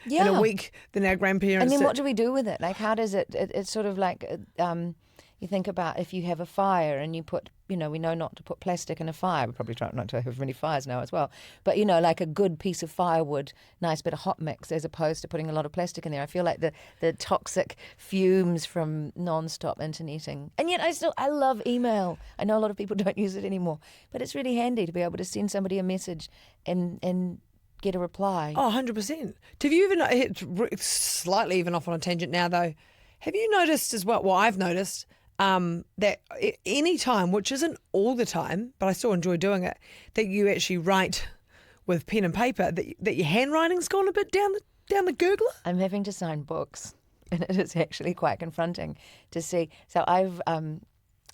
Speaker 2: in a week than our grandparents
Speaker 3: did. And then
Speaker 2: did.
Speaker 3: what do we do with it? Like, how does it's sort of like, you think about if you have a fire and you put, we know not to put plastic in a fire. We probably try not to have many fires now as well. But, like a good piece of firewood, nice bit of hot mix, as opposed to putting a lot of plastic in there. I feel like the toxic fumes from non-stop interneting. And yet I love email. I know a lot of people don't use it anymore. But it's really handy to be able to send somebody a message and get a reply.
Speaker 2: Oh, 100%. Have you even, slightly even off on a tangent now though, have you noticed as well, I've noticed that any time, which isn't all the time, but I still enjoy doing it, that you actually write with pen and paper, that your handwriting's gone a bit down the gurgler?
Speaker 3: I'm having to sign books, and it is actually quite confronting to see. So I've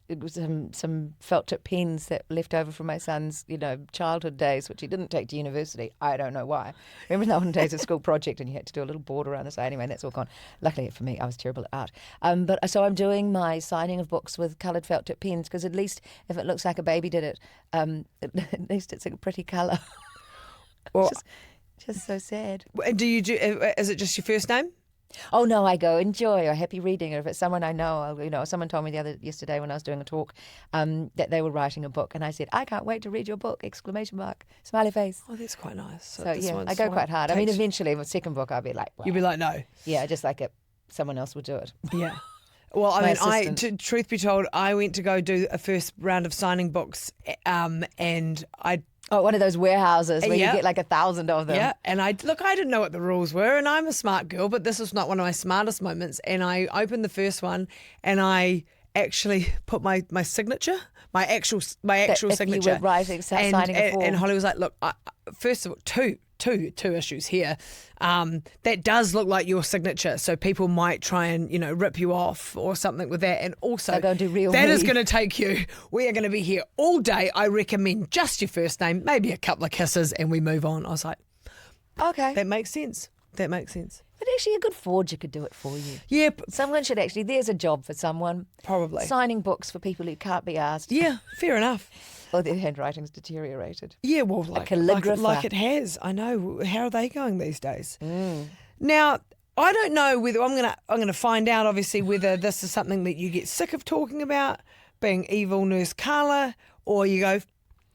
Speaker 3: it was some felt tip pens that left over from my son's, childhood days, which he didn't take to university. I don't know why. Remember the olden days, a school project, and you had to do a little board around the side. Anyway, that's all gone. Luckily for me, I was terrible at art. But so I'm doing my signing of books with coloured felt tip pens, because at least if it looks like a baby did it, at least it's a pretty colour.
Speaker 2: Well,
Speaker 3: just so sad.
Speaker 2: Do you do? Is it just your first name?
Speaker 3: Oh no, I go enjoy or happy reading, or if it's someone I know, someone told me yesterday when I was doing a talk that they were writing a book, and I said, I can't wait to read your book! ! Smiley face.
Speaker 2: Oh, that's quite nice.
Speaker 3: So yeah, I go quite hard. I mean, eventually, with the second book, I'll be like, well,
Speaker 2: you'll be like, no.
Speaker 3: Yeah, just like someone else will do it.
Speaker 2: Yeah. Well, I mean, truth be told, I went to go do a first round of signing books, and I.
Speaker 3: Oh, one of those warehouses where you get like 1,000 of them.
Speaker 2: Yeah, and I didn't know what the rules were, and I'm a smart girl, but this was not one of my smartest moments. And I opened the first one, and I actually put my signature, my actual signature.
Speaker 3: You were writing, signing a form.
Speaker 2: And Holly was like, "Look, first of all, two issues here. That does look like your signature, so people might try and rip you off or something with that. And also,
Speaker 3: They're going to reel
Speaker 2: that
Speaker 3: me.
Speaker 2: is going to take you. We are going to be here all day. I recommend just your first name, maybe a couple of kisses, and we move on. I was like,
Speaker 3: Okay.
Speaker 2: that makes sense. That makes sense.
Speaker 3: But actually, a good forger could do it for you.
Speaker 2: Yeah,
Speaker 3: Someone should actually. There's a job for someone.
Speaker 2: probably.
Speaker 3: Signing books for people who can't be asked.
Speaker 2: Yeah, fair enough.
Speaker 3: Or their handwriting's deteriorated.
Speaker 2: Yeah, well, like
Speaker 3: calligrapher.
Speaker 2: like it has. I know. How are they going these days?
Speaker 3: Mm.
Speaker 2: Now, I don't know whether I'm gonna find out. Obviously, whether this is something that you get sick of talking about, being evil Nurse Carla, or you go,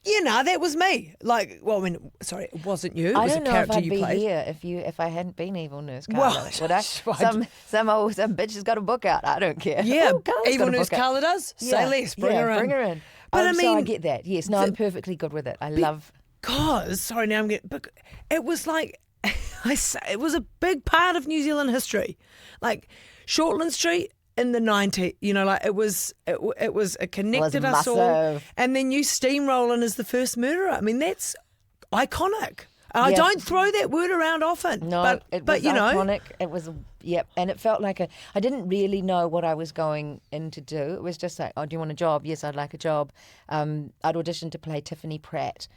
Speaker 2: that was me. Like, well, I mean, sorry, it wasn't you. It
Speaker 3: I
Speaker 2: was
Speaker 3: don't
Speaker 2: a
Speaker 3: know if
Speaker 2: character
Speaker 3: I'd
Speaker 2: you
Speaker 3: be
Speaker 2: played.
Speaker 3: here if I hadn't been evil Nurse Carla.
Speaker 2: Well,
Speaker 3: would I?
Speaker 2: right.
Speaker 3: Some bitch has got a book out. I don't care.
Speaker 2: Yeah,
Speaker 3: Oh, Carla's
Speaker 2: evil
Speaker 3: got a
Speaker 2: Nurse
Speaker 3: book out.
Speaker 2: Carla does. Say less. Bring her in.
Speaker 3: Bring her in.
Speaker 2: But I
Speaker 3: so
Speaker 2: mean,
Speaker 3: I get that. Yes, no, I'm perfectly good with it. I love.
Speaker 2: Because sorry, now I'm getting. But it was like, it was a big part of New Zealand history, like Shortland Street in the 90s. It connected us all.
Speaker 3: massive.
Speaker 2: And then you steamrolling as the first murderer. I mean, that's iconic. And I
Speaker 3: Yeah.
Speaker 2: don't throw that word around often.
Speaker 3: No,
Speaker 2: but
Speaker 3: it was
Speaker 2: you know,
Speaker 3: iconic. It was, and it felt like I didn't really know what I was going in to do. It was just like, oh, do you want a job? Yes, I'd like a job. I'd auditioned to play Tiffany Pratt,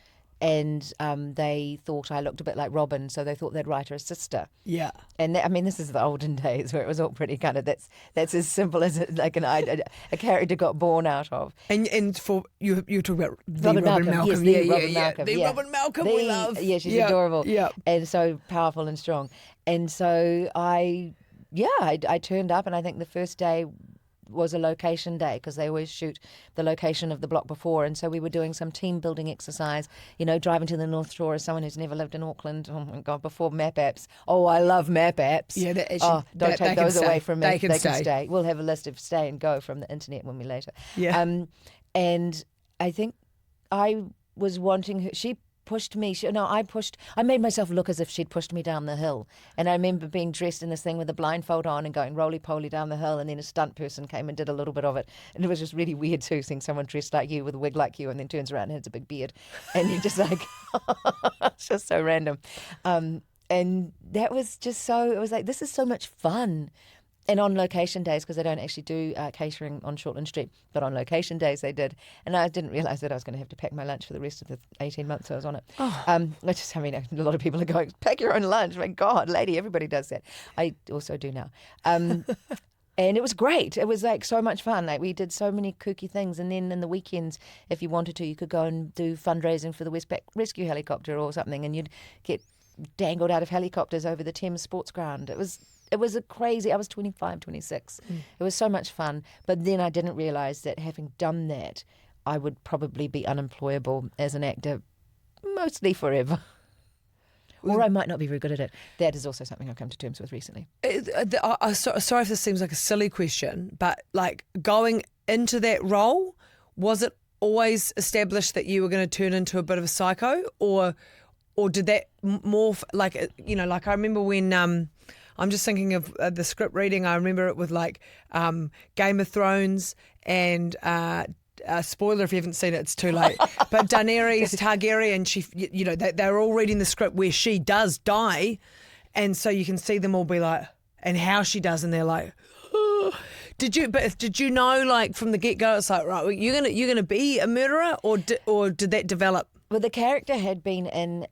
Speaker 3: and they thought I looked a bit like Robin, so they thought they'd write her a sister.
Speaker 2: yeah.
Speaker 3: And this is the olden days where it was all pretty kind of that's as simple as like a character got born out of.
Speaker 2: And for you talk about the
Speaker 3: Robin
Speaker 2: Robin
Speaker 3: Malcolm,
Speaker 2: Malcolm.
Speaker 3: yes, the
Speaker 2: yeah,
Speaker 3: Robin
Speaker 2: yeah,
Speaker 3: Malcolm,
Speaker 2: The
Speaker 3: yeah.
Speaker 2: Robin Malcolm we love.
Speaker 3: Yeah, she's adorable.
Speaker 2: Yeah.
Speaker 3: And so powerful and strong. And so I turned up, and I think the first day was a location day because they always shoot the location of the block before, and so we were doing some team building exercise, driving to the North Shore as someone who's never lived in Auckland. Oh my God, before map apps. Oh, I love map apps.
Speaker 2: Yeah, that actually,
Speaker 3: don't
Speaker 2: that-
Speaker 3: take
Speaker 2: they can
Speaker 3: those
Speaker 2: stay.
Speaker 3: away from me.
Speaker 2: They can stay.
Speaker 3: We'll have a list of stay and go from the internet when we later.
Speaker 2: Yeah.
Speaker 3: And I think I was wanting her. She pushed me. I made myself look as if she'd pushed me down the hill. And I remember being dressed in this thing with a blindfold on and going roly-poly down the hill, and then a stunt person came and did a little bit of it. And it was just really weird too, seeing someone dressed like you with a wig like you and then turns around and has a big beard. And you're just like, it's just so random. And that was just so, it was like, this is so much fun. And on location days, because they don't actually do catering on Shortland Street, but on location days they did. And I didn't realise that I was going to have to pack my lunch for the rest of the 18 months I was on it. A lot of people are going, pack your own lunch. My God, lady, everybody does that. I also do now. And it was great. It was like so much fun. Like we did so many kooky things. And then in the weekends, if you wanted to, you could go and do fundraising for the Westpac Rescue Helicopter or something, and you'd get dangled out of helicopters over the Thames Sports Ground. It was a crazy, I was 25, 26. It was so much fun. But then I didn't realise that having done that, I would probably be unemployable as an actor mostly forever. Or I might not be very good at it. That is also something I've come to terms with recently.
Speaker 2: Sorry if this seems like a silly question, but like going into that role, was it always established that you were going to turn into a bit of a psycho, or did that morph? Like I remember when I'm just thinking of the script reading. I remember it with like Game of Thrones and. Spoiler if you haven't seen it, it's too late. But Daenerys Targaryen, she, they're all reading the script where she does die, and so you can see them all be like, and how she does, and they're like, oh. Did you know like from the get go? It's like, right, you're gonna be a murderer, or did that develop?
Speaker 3: Well, the character had been in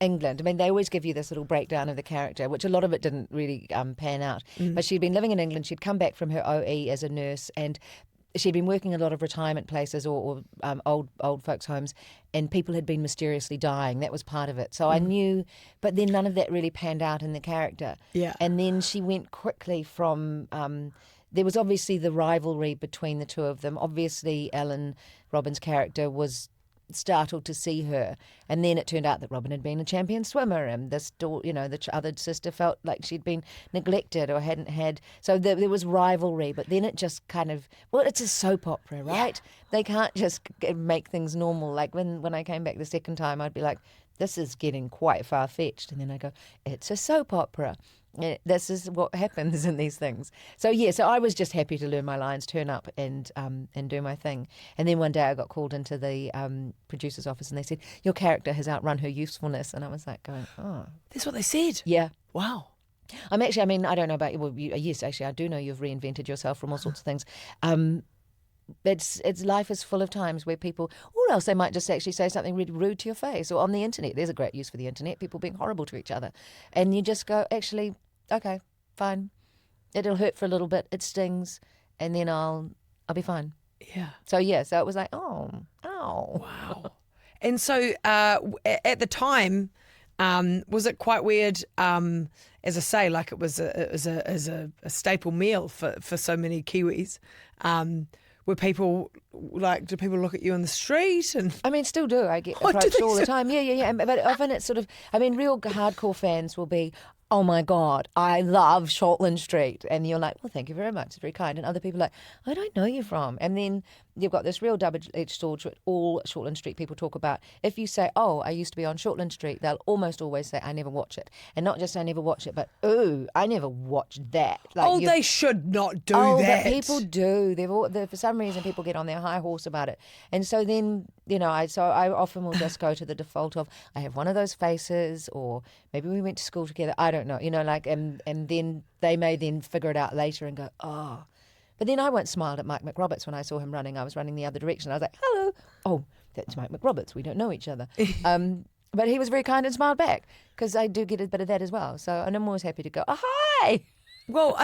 Speaker 3: England. I mean, they always give you this little breakdown of the character, which a lot of it didn't really pan out. But she'd been living in England. She'd come back from her OE as a nurse, and she'd been working in a lot of retirement places or old folks' homes, and people had been mysteriously dying. That was part of it. So I knew, but then none of that really panned out in the character.
Speaker 2: Yeah.
Speaker 3: And then she went quickly from, there was obviously the rivalry between the two of them. Obviously, Ellen, Robin's character, was startled to see her, and then it turned out that Robin had been a champion swimmer, and the other sister felt like she'd been neglected or hadn't had. So there was rivalry, but then it just kind of, it's a soap opera, right? Yeah. They can't just make things normal. Like when I came back the second time, I'd be like, this is getting quite far-fetched. And then I go, it's a soap opera. This is what happens in these things. So I was just happy to learn my lines, turn up and do my thing. And then one day I got called into the producer's office and they said, your character has outrun her usefulness. And I was like going, oh.
Speaker 2: That's what they said?
Speaker 3: Yeah.
Speaker 2: Wow.
Speaker 3: I don't know about you. Well, yes, actually, I do know you've reinvented yourself from all sorts of things. It's life is full of times where people, or else they might just actually say something really rude to your face, or on the internet. There's a great use for the internet, people being horrible to each other. And you just go, actually, okay, fine. It'll hurt for a little bit, it stings, and then I'll be fine.
Speaker 2: Yeah.
Speaker 3: So it was like, oh.
Speaker 2: Wow. And so at the time, was it quite weird, as I say, like it was a staple meal for so many Kiwis? Were people like, do people look at you on the street? And
Speaker 3: I mean, still do. I get approached all the time. Yeah. But often it's sort of, I mean, real hardcore fans will be, oh my God, I love Shortland Street. And you're like, well, thank you very much. It's very kind. And other people are like, I don't know you from. And then you've got this real double-edged sword that all Shortland Street people talk about. If you say, oh, I used to be on Shortland Street, they'll almost always say, I never watch it. And not just I never watch it, but, ooh, I never watched that. Like,
Speaker 2: they should not do that.
Speaker 3: But people do. For some reason, people get on their high horse about it. And so then, I often will just go to the default of, I have one of those faces, or maybe we went to school together. I don't know, and then they may then figure it out later and go, oh. But then I once smiled at Mike McRoberts when I saw him running. I was running the other direction. I was like, hello. Oh, that's Mike McRoberts. We don't know each other. But he was very kind and smiled back, because I do get a bit of that as well. So, and I'm always happy to go, oh, hi.
Speaker 2: Well,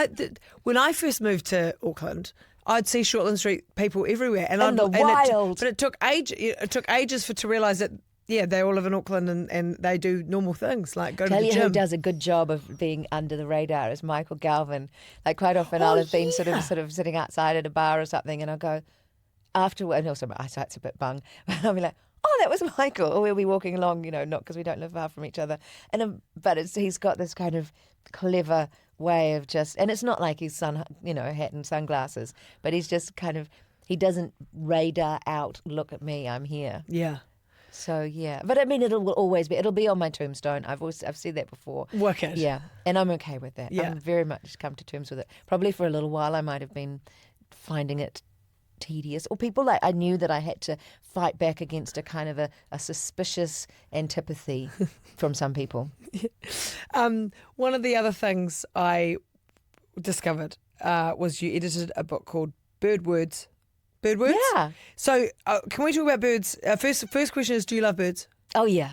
Speaker 2: when I first moved to Auckland, I'd see Shortland Street people everywhere, and
Speaker 3: in the wild.
Speaker 2: But it took ages to realise that. Yeah, they all live in Auckland and they do normal things like go to the gym.
Speaker 3: Tell you who does a good job of being under the radar is Michael Galvin. Like quite often I'll have been sort of sitting outside at a bar or something, and I'll go afterward, and also my eyesight's a bit bung, but I'll be like, oh, that was Michael. Or we'll be walking along, not because we don't live far from each other. But he's got this kind of clever way of just, and it's not like he's hat and sunglasses, but he's just kind of, he doesn't radar out, look at me, I'm here.
Speaker 2: Yeah.
Speaker 3: So but I mean, it'll be on my tombstone. I've said that before.
Speaker 2: Wicked.
Speaker 3: Yeah, and I'm okay with that.
Speaker 2: Yeah.
Speaker 3: I'm very much come to terms with it. Probably for a little while I might have been finding it tedious, or people I knew that I had to fight back against a kind of a suspicious antipathy from some people.
Speaker 2: One of the other things I discovered was you edited a book called Bird Words. Bird words?
Speaker 3: Yeah.
Speaker 2: So can we talk about birds? First question is, do you love birds?
Speaker 3: Oh, yeah.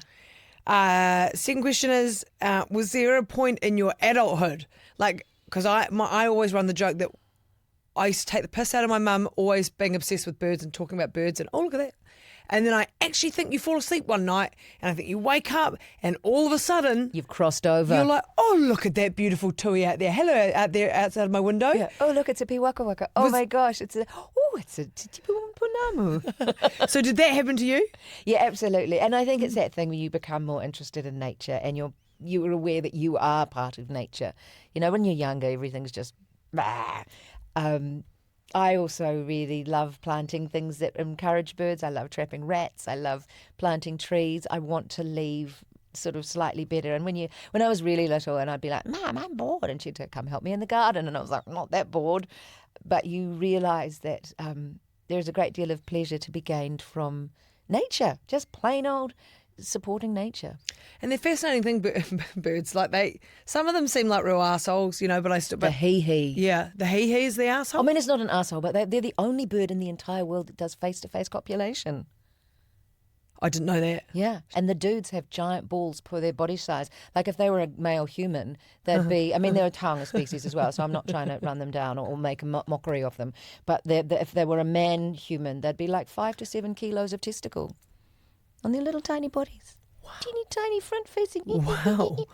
Speaker 2: Second question is, was there a point in your adulthood, like, because I always run the joke that I used to take the piss out of my mum always being obsessed with birds and talking about birds and, oh, look at that. And then I actually think you fall asleep one night and I think you wake up and all of a sudden
Speaker 3: you've crossed over.
Speaker 2: You're like, oh, look at that beautiful tui out there. Hello, out there outside of my window.
Speaker 3: Yeah. Oh, look, it's a piwaka waka. Oh, my gosh, it's a titipunamu.
Speaker 2: So did that happen to you?
Speaker 3: Yeah, absolutely. And I think it's that thing where you become more interested in nature and you're aware that you are part of nature. When you're younger, everything's just bah. I also really love planting things that encourage birds. I love trapping rats. I love planting trees. I want to leave sort of slightly better. And when I was really little, and I'd be like, Mum, I'm bored, and she'd come help me in the garden, and I was like, not that bored. But you realise that there's a great deal of pleasure to be gained from nature, just plain old supporting nature.
Speaker 2: And the fascinating thing, birds, like some of them seem like real assholes, but I still.
Speaker 3: The hee-hee.
Speaker 2: Yeah, the hee-hee is the asshole.
Speaker 3: I mean, it's not an asshole, but they're the only bird in the entire world that does face-to-face copulation.
Speaker 2: I didn't know that.
Speaker 3: Yeah, and the dudes have giant balls per their body size. Like if they were a male human, they'd be, I mean, they're a taonga species as well, so I'm not trying to run them down or make a mockery of them. But if they were a man human, they'd be like 5 to 7 kilos of testicle on their little tiny bodies. Wow. Teeny tiny front facing.
Speaker 2: Wow.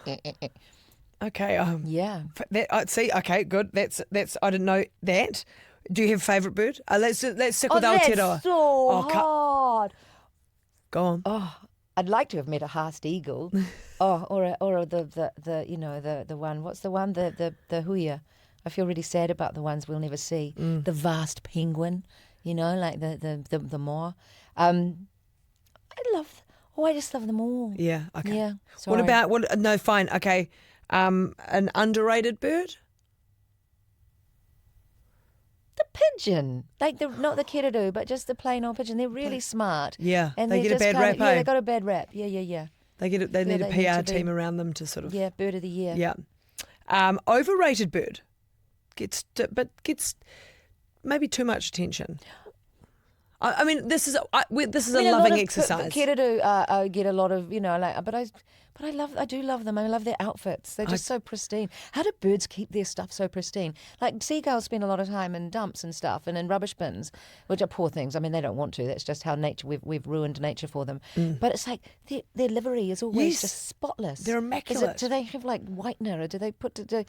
Speaker 2: Okay.
Speaker 3: Yeah.
Speaker 2: See. Okay. Good. That's. I didn't know that. Do you have a favourite bird? Let's stick with Aotearoa.
Speaker 3: That's so hard.
Speaker 2: Go on.
Speaker 3: Oh, I'd like to have met a Haast eagle. or the one. What's the one? The huia. I feel really sad about the ones we'll never see. The vast penguin. Like the moa. I love Oh, I just love them all.
Speaker 2: Yeah, okay.
Speaker 3: Yeah.
Speaker 2: What
Speaker 3: Sorry.
Speaker 2: about, no, fine, okay. An underrated bird?
Speaker 3: The pigeon, like not the kiddo, but just the plain old pigeon. They're really smart.
Speaker 2: Yeah,
Speaker 3: and
Speaker 2: they
Speaker 3: they're
Speaker 2: get a
Speaker 3: just
Speaker 2: bad
Speaker 3: kind
Speaker 2: rap,
Speaker 3: of, yeah,
Speaker 2: eh?
Speaker 3: they got a bad rap. Yeah.
Speaker 2: They need a
Speaker 3: they need
Speaker 2: PR
Speaker 3: to be.
Speaker 2: team around them to sort of...
Speaker 3: Yeah, bird of the year.
Speaker 2: Yeah. Overrated bird gets maybe too much attention. I mean, this is a loving exercise.
Speaker 3: Kiddo get a lot of, but I do love them. I love their outfits. They're just so pristine. How do birds keep their stuff so pristine? Like seagulls spend a lot of time in dumps and stuff and in rubbish bins, which are poor things. I mean, they don't want to. That's just how nature. We've ruined nature for them. But it's like their livery is always just spotless.
Speaker 2: They're immaculate.
Speaker 3: Do they have like whitener, or do they put the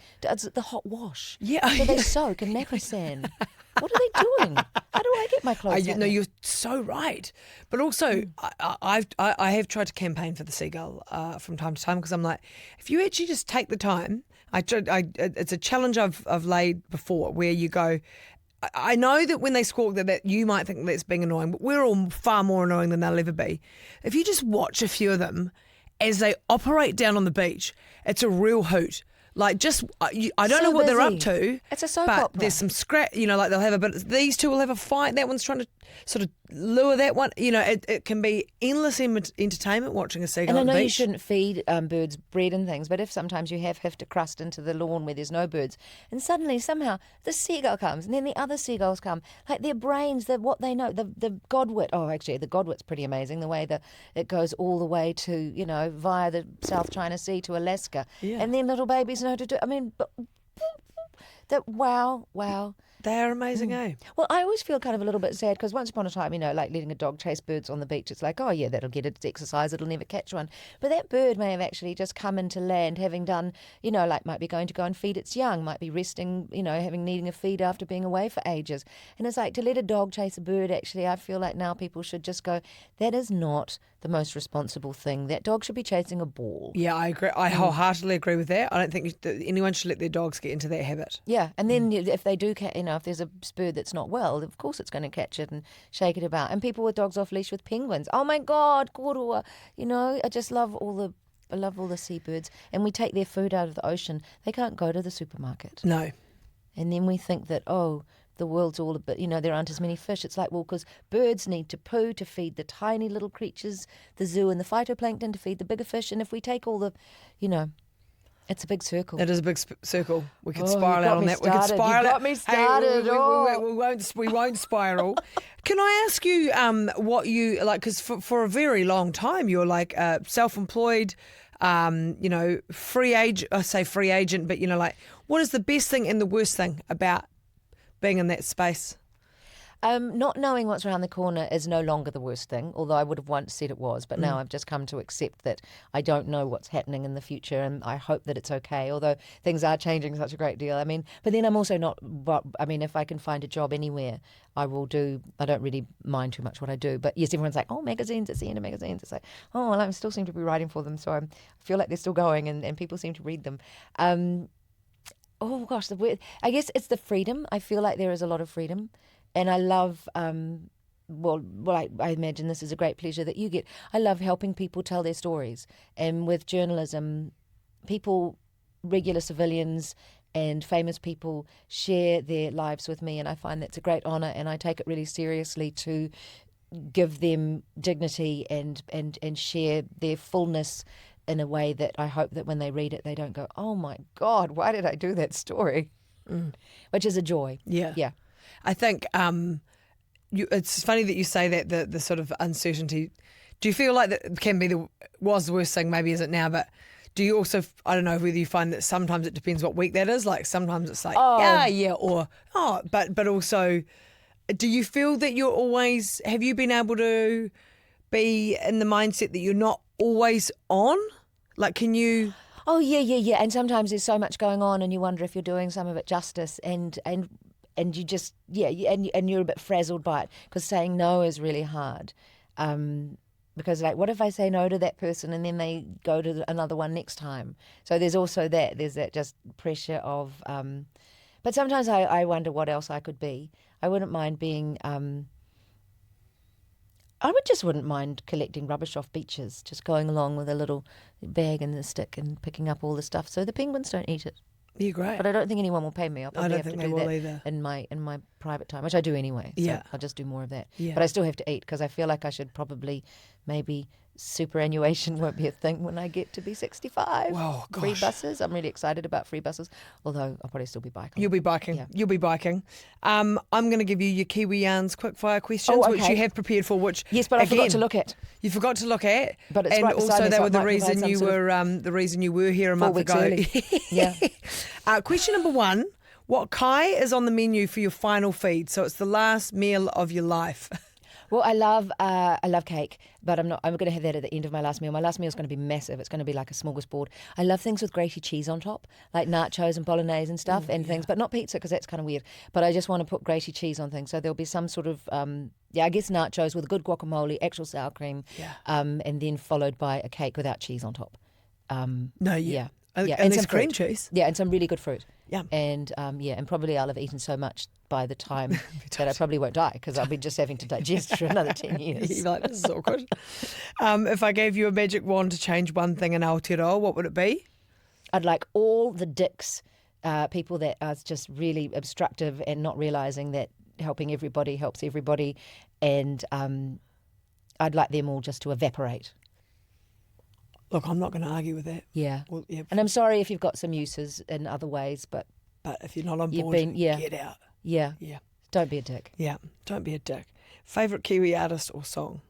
Speaker 3: hot wash?
Speaker 2: Yeah.
Speaker 3: Do they soak in napa sand? What are they doing? How do I get my clothes?
Speaker 2: No, you're so right. But also, I have tried to campaign for the seagull from time to time, because I'm like, if you actually just take the time, it's a challenge I've laid before, where you go, I know that when they squawk that you might think that's being annoying, but we're all far more annoying than they'll ever be. If you just watch a few of them as they operate down on the beach, it's a real hoot. Like, just, I don't know what they're up to.
Speaker 3: It's a soap
Speaker 2: but
Speaker 3: opera.
Speaker 2: There's some scrap, like they'll have a bit, these two will have a fight. That one's trying to sort of lure that one. It can be endless entertainment watching a seagull
Speaker 3: And I
Speaker 2: on the
Speaker 3: know
Speaker 2: beach.
Speaker 3: you shouldn't feed birds bread and things, but if sometimes you have to crust into the lawn where there's no birds, and suddenly, somehow, the seagull comes, and then the other seagulls come. Like, their brains, what they know, the godwit. Oh, actually, the godwit's pretty amazing, the way that it goes all the way to, via the South China Sea to Alaska.
Speaker 2: Yeah.
Speaker 3: And then little babies know to do, wow.
Speaker 2: They are amazing, eh?
Speaker 3: Well, I always feel kind of a little bit sad, because once upon a time, like letting a dog chase birds on the beach, it's like, oh yeah, that'll get its exercise, it'll never catch one. But that bird may have actually just come into land having done, like might be going to go and feed its young, might be resting, needing a feed after being away for ages. And it's like, to let a dog chase a bird, actually, I feel like now people should just go, that is not the most responsible thing. That dog should be chasing a ball.
Speaker 2: Yeah, I agree. I wholeheartedly agree with that. I don't think anyone should let their dogs get into that habit.
Speaker 3: Yeah, and then if they do, if there's a bird that's not well, of course it's going to catch it and shake it about. And people with dogs off leash with penguins. Oh my God, korua. I just love I love all the seabirds. And we take their food out of the ocean. They can't go to the supermarket.
Speaker 2: No.
Speaker 3: And then we think that, the world's all a bit, there aren't as many fish. It's like, well, because birds need to poo to feed the tiny little creatures, the zoo and the phytoplankton to feed the bigger fish. And if we take all the, it's a big circle.
Speaker 2: It is a big circle. We could
Speaker 3: Oh,
Speaker 2: spiral
Speaker 3: you got
Speaker 2: out on
Speaker 3: me
Speaker 2: that. We could
Speaker 3: started.
Speaker 2: spiral
Speaker 3: You
Speaker 2: out.
Speaker 3: got me started.
Speaker 2: We won't spiral. Can I ask you what you like? Because for a very long time you're like self-employed, free agent. I say free agent, but what is the best thing and the worst thing about being in that space?
Speaker 3: Not knowing what's around the corner is no longer the worst thing, although I would have once said it was, but now I've just come to accept that I don't know what's happening in the future, and I hope that it's okay, although things are changing such a great deal. I mean, but then I'm also not, if I can find a job anywhere, I will do. I don't really mind too much what I do, but yes, everyone's like, oh, magazines, it's the end of magazines. It's like, oh, well, I still seem to be writing for them, so I feel like they're still going, and people seem to read them. Oh gosh, I guess it's the freedom. I feel like there is a lot of freedom. And I love, I imagine this is a great pleasure that you get. I love helping people tell their stories. And with journalism, regular civilians and famous people share their lives with me. And I find that's a great honour, and I take it really seriously to give them dignity and share their fullness in a way that I hope that when they read it, they don't go, oh my God, why did I do that story? Which is a joy.
Speaker 2: Yeah.
Speaker 3: Yeah.
Speaker 2: I think it's funny that you say that the sort of uncertainty. Do you feel like that can be was the worst thing? Maybe isn't now, but do you also? I don't know whether you find that sometimes it depends what week that is. Like sometimes it's like but also, do you feel that you're always? Have you been able to be in the mindset that you're not always on? Like, can you?
Speaker 3: Oh yeah. And sometimes there's so much going on, and you wonder if you're doing some of it justice, and you just and you're a bit frazzled by it, because saying no is really hard. Because like, what if I say no to that person and then they go to another one next time? So there's also there's that just pressure of. But sometimes I wonder what else I could be. I wouldn't mind being. I wouldn't mind collecting rubbish off beaches, just going along with a little bag and a stick and picking up all the stuff so the penguins don't eat it.
Speaker 2: You're great.
Speaker 3: But I don't think anyone will pay me. I'll probably
Speaker 2: I don't
Speaker 3: have
Speaker 2: think
Speaker 3: to
Speaker 2: they
Speaker 3: do
Speaker 2: will
Speaker 3: that
Speaker 2: either.
Speaker 3: in my private time, which I do anyway. So
Speaker 2: Yeah.
Speaker 3: I'll just do more of that.
Speaker 2: Yeah.
Speaker 3: But I still have to eat because I feel like I should probably maybe superannuation won't be a thing when I get to be 65.
Speaker 2: Whoa,
Speaker 3: Free
Speaker 2: gosh.
Speaker 3: buses. I'm really excited about free buses, although I'll probably still be biking.
Speaker 2: You'll be biking.
Speaker 3: Yeah.
Speaker 2: You'll be biking. I'm going to give you your Kiwi Yarns quickfire questions,
Speaker 3: Oh,
Speaker 2: which
Speaker 3: okay.
Speaker 2: you have prepared for. Which
Speaker 3: Yes, but I forgot
Speaker 2: again,
Speaker 3: to look at.
Speaker 2: You forgot to look at,
Speaker 3: But it's
Speaker 2: and
Speaker 3: right beside
Speaker 2: also
Speaker 3: me,
Speaker 2: that
Speaker 3: so
Speaker 2: were
Speaker 3: it
Speaker 2: the
Speaker 3: might provide
Speaker 2: reason
Speaker 3: some
Speaker 2: you
Speaker 3: sort of-
Speaker 2: were the reason you were here a
Speaker 3: 4
Speaker 2: month
Speaker 3: weeks
Speaker 2: ago.
Speaker 3: early. Yeah.
Speaker 2: Question number 1: what kai is on the menu for your final feed? So it's the last meal of your life.
Speaker 3: Well, I love cake, but I'm going to have that at the end of my last meal. My last meal is going to be massive. It's going to be like a smorgasbord. I love things with grated cheese on top, like nachos and bolognese and stuff things, but not pizza because that's kind of weird. But I just want to put grated cheese on things. So there'll be some sort of, I guess nachos with a good guacamole, actual sour cream, and then followed by a cake without cheese on top. Yeah.
Speaker 2: And
Speaker 3: some
Speaker 2: some cream
Speaker 3: fruit.
Speaker 2: cheese.
Speaker 3: Yeah, and some really good fruit.
Speaker 2: Yeah.
Speaker 3: And and probably I'll have eaten so much by the time that I probably won't die because I'll be just having to digest for another 10 years.
Speaker 2: You're like, this is awkward. If I gave you a magic wand to change one thing in Aotearoa, what would it be?
Speaker 3: I'd like all the dicks, people that are just really obstructive and not realising that helping everybody helps everybody, and I'd like them all just to evaporate.
Speaker 2: Look, I'm not going to argue with that.
Speaker 3: Yeah.
Speaker 2: Well, yeah.
Speaker 3: And I'm sorry if you've got some uses in other ways, but
Speaker 2: But if you're not on
Speaker 3: You've
Speaker 2: board,
Speaker 3: been- yeah.
Speaker 2: get out.
Speaker 3: yeah,
Speaker 2: Yeah.
Speaker 3: don't be a dick.
Speaker 2: Yeah. Don't be a dick. Favourite Kiwi artist or song?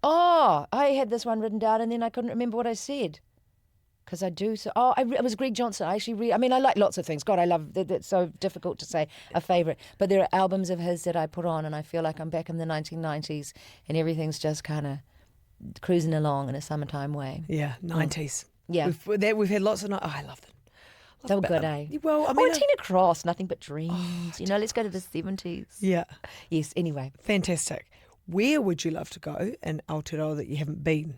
Speaker 3: Oh, I had this one written down and then I couldn't remember what I said. Because I do so. Oh, it was Greg Johnson. I like lots of things. God, I love that. It's so difficult to say a favourite. But there are albums of his that I put on and I feel like I'm back in the 1990s and everything's just kind of cruising along in a summertime way.
Speaker 2: Yeah, 90s.
Speaker 3: Yeah.
Speaker 2: We've had lots of I love them.
Speaker 3: They were good, eh?
Speaker 2: Well, I mean,
Speaker 3: Tina Cross, Nothing But Dreams. Let's go to the 70s.
Speaker 2: yeah,
Speaker 3: Yes, anyway.
Speaker 2: fantastic. Where would you love to go in Aotearoa that you haven't been?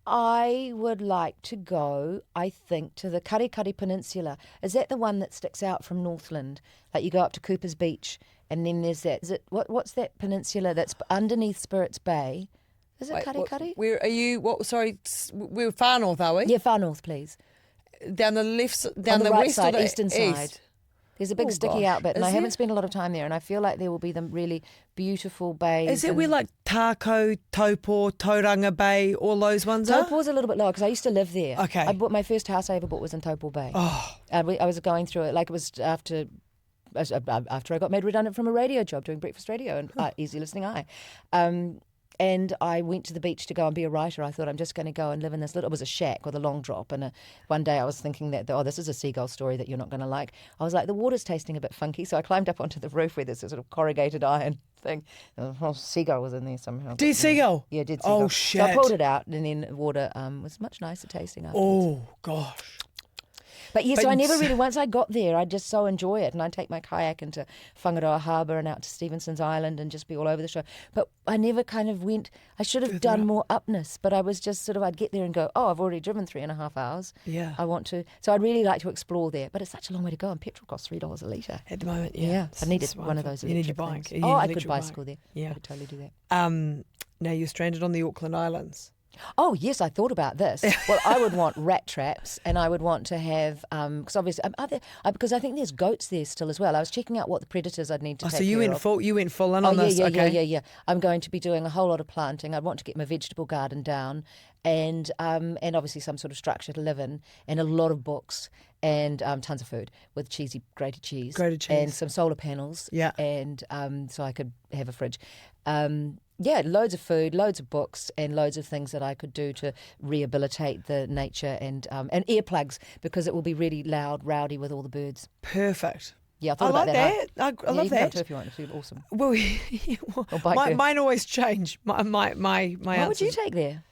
Speaker 3: I would like to go, I think, to the Karikari Peninsula. Is that the one that sticks out from Northland? Like you go up to Cooper's Beach and then there's that, what's that peninsula that's underneath Spirits Bay? Is it Karikari?
Speaker 2: Where are you? Sorry, we're far north, are we?
Speaker 3: Yeah, far north, please.
Speaker 2: Down the left,
Speaker 3: On
Speaker 2: down the
Speaker 3: right
Speaker 2: west
Speaker 3: side,
Speaker 2: or the
Speaker 3: eastern
Speaker 2: east?
Speaker 3: side. There's a big
Speaker 2: Oh,
Speaker 3: sticky
Speaker 2: gosh.
Speaker 3: out bit, and
Speaker 2: Is
Speaker 3: I haven't
Speaker 2: there?
Speaker 3: spent a lot of time there, and I feel like there will be the really beautiful bays.
Speaker 2: Is it
Speaker 3: and-
Speaker 2: where like Tako, Taupo, Tauranga Bay, all those ones are?
Speaker 3: Taupo's a little bit lower because I used to live there.
Speaker 2: Okay.
Speaker 3: I bought my first house I ever bought was in Taupo Bay.
Speaker 2: Oh,
Speaker 3: I was going through it like it was after I got made redundant from a radio job doing breakfast radio and Easy Listening Eye. And I went to the beach to go and be a writer. I thought I'm just going to go and live in this little. It was a shack with a long drop. And one day I was thinking that this is a seagull story that you're not going to like. I was like, the water's tasting a bit funky, so I climbed up onto the roof where there's a sort of corrugated iron thing. And a seagull was in there somehow.
Speaker 2: dead seagull.
Speaker 3: Yeah, dead seagull.
Speaker 2: Oh,
Speaker 3: So
Speaker 2: shit.
Speaker 3: I pulled it out, and then the water was much nicer tasting afterwards.
Speaker 2: Oh gosh.
Speaker 3: But yeah,
Speaker 2: But
Speaker 3: so I never
Speaker 2: it's-
Speaker 3: really, once I got there, I just so enjoy it. And I take my kayak into Whangaroa Harbour and out to Stevenson's Island and just be all over the show. But I never kind of went, I should have done more upness, but I was just sort of, I'd get there and go, oh, I've already driven 3.5 hours.
Speaker 2: Yeah.
Speaker 3: I want to. So I'd really like to explore there. But it's such a long way to go and petrol costs $3 a litre.
Speaker 2: At the moment, yeah.
Speaker 3: Yeah, I needed
Speaker 2: It's
Speaker 3: one of those
Speaker 2: You need your
Speaker 3: electric
Speaker 2: bike.
Speaker 3: things.
Speaker 2: Yeah,
Speaker 3: Oh, I
Speaker 2: electric
Speaker 3: could
Speaker 2: bike.
Speaker 3: bicycle there.
Speaker 2: Yeah.
Speaker 3: I could totally do that.
Speaker 2: Now you're stranded on the Auckland Islands.
Speaker 3: Oh, yes, I thought about this. Well, I would want rat traps and I would want to have, because obviously, because I think there's goats there still as well. I was checking out what the predators I'd need to take
Speaker 2: So you
Speaker 3: care
Speaker 2: went
Speaker 3: of.
Speaker 2: full. You went full in on
Speaker 3: yeah,
Speaker 2: this.
Speaker 3: yeah,
Speaker 2: Okay.
Speaker 3: yeah. I'm going to be doing a whole lot of planting. I'd want to get my vegetable garden down and obviously some sort of structure to live in and a lot of books and tons of food with grated cheese.
Speaker 2: Grated cheese.
Speaker 3: And some solar panels.
Speaker 2: Yeah.
Speaker 3: And so I could have a fridge. Yeah, loads of food, loads of books, and loads of things that I could do to rehabilitate the nature and earplugs because it will be really loud, rowdy with all the birds.
Speaker 2: Perfect.
Speaker 3: Yeah, I
Speaker 2: I
Speaker 3: thought
Speaker 2: like
Speaker 3: about that.
Speaker 2: that. I
Speaker 3: Yeah,
Speaker 2: love
Speaker 3: you can go
Speaker 2: that.
Speaker 3: too if you want to. Awesome.
Speaker 2: Well,
Speaker 3: Or bike there.
Speaker 2: mine always change. My
Speaker 3: What would you
Speaker 2: answers.
Speaker 3: take there?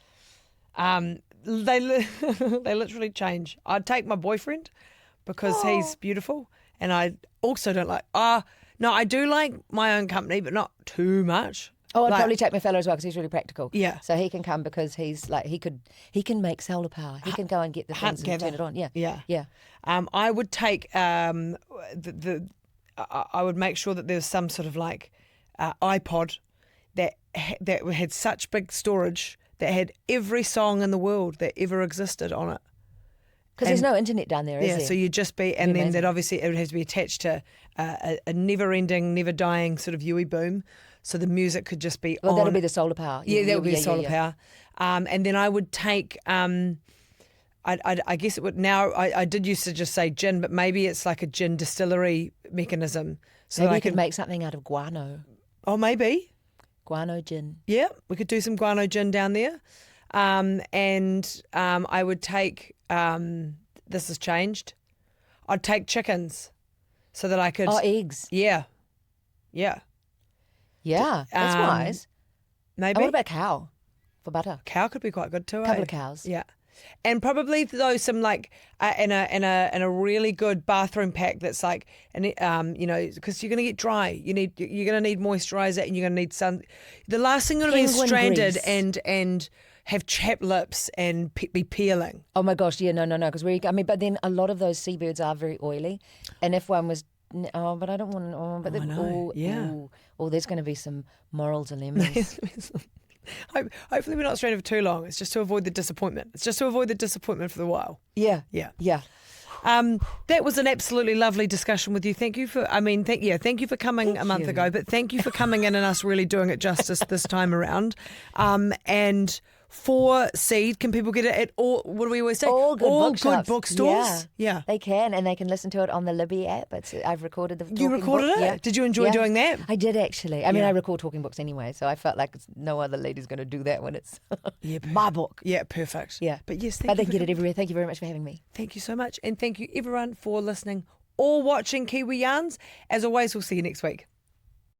Speaker 2: They literally change. I'd take my boyfriend because he's beautiful, and I also don't like. No, I do like my own company, but not too much.
Speaker 3: Oh, I'd
Speaker 2: Like-
Speaker 3: probably take my fellow as well because he's really practical.
Speaker 2: Yeah.
Speaker 3: So he can come because he's like he can make solar power. He can go and get the
Speaker 2: Hunt
Speaker 3: things and turn
Speaker 2: gather.
Speaker 3: it on. Yeah.
Speaker 2: Yeah.
Speaker 3: Yeah.
Speaker 2: I would take I would make sure that there's some sort of like iPod that that had such big storage that had every song in the world that ever existed on it.
Speaker 3: Because there's no internet down there, is there?
Speaker 2: Yeah, so you'd just be, and then that obviously it would have to be attached to a never-ending, never-dying sort of UE boom. So the music could just be on.
Speaker 3: That'll be the solar power.
Speaker 2: Yeah, that would be the solar power. And then I would take, I guess it would now, I did used to just say gin, but maybe it's like a gin distillery mechanism. So
Speaker 3: maybe you could make something out of guano.
Speaker 2: Oh, maybe.
Speaker 3: Guano gin.
Speaker 2: Yeah, we could do some guano gin down there. And I would take, this has changed, I'd take chickens so that I could...
Speaker 3: Oh, eggs.
Speaker 2: Yeah. Yeah.
Speaker 3: Yeah, that's wise.
Speaker 2: Maybe.
Speaker 3: And what about cow for butter?
Speaker 2: Cow could be quite good too.
Speaker 3: A couple of cows.
Speaker 2: Yeah. And probably though some like in a really good bathroom pack that's like, and you know, because you're gonna get dry. You're gonna need moisturizer, and you're gonna need sun. The last thing you're gonna be is stranded
Speaker 3: grease.
Speaker 2: and have chapped lips and be peeling.
Speaker 3: Oh my gosh, yeah, no, because but then a lot of those seabirds are very oily, and if one was, but I don't want, but there's going to be some moral dilemmas.
Speaker 2: Hopefully we're not stranded for too long. It's just to avoid the disappointment. It's just to avoid the disappointment for the while.
Speaker 3: Yeah.
Speaker 2: That was an absolutely lovely discussion with you. Thank you for, thank you for coming a month ago, but thank you for coming in and us really doing it justice this time around. And for Seed, can people get it at all, what do we always say?
Speaker 3: All good
Speaker 2: bookstores? Yeah.
Speaker 3: They can, and they can listen to it on the Libby app. I've recorded the talking
Speaker 2: You recorded
Speaker 3: book.
Speaker 2: it?
Speaker 3: Yeah.
Speaker 2: Did you enjoy doing that?
Speaker 3: I did actually. I mean, I record talking books anyway, so I felt like no other lady's going to do that when it's my book.
Speaker 2: Yeah, perfect.
Speaker 3: Yeah.
Speaker 2: But yes,
Speaker 3: they can get it everywhere. Thank you very much for having me.
Speaker 2: Thank you so much. And thank you everyone for listening or watching Kiwi Yarns. As always, we'll see you next week.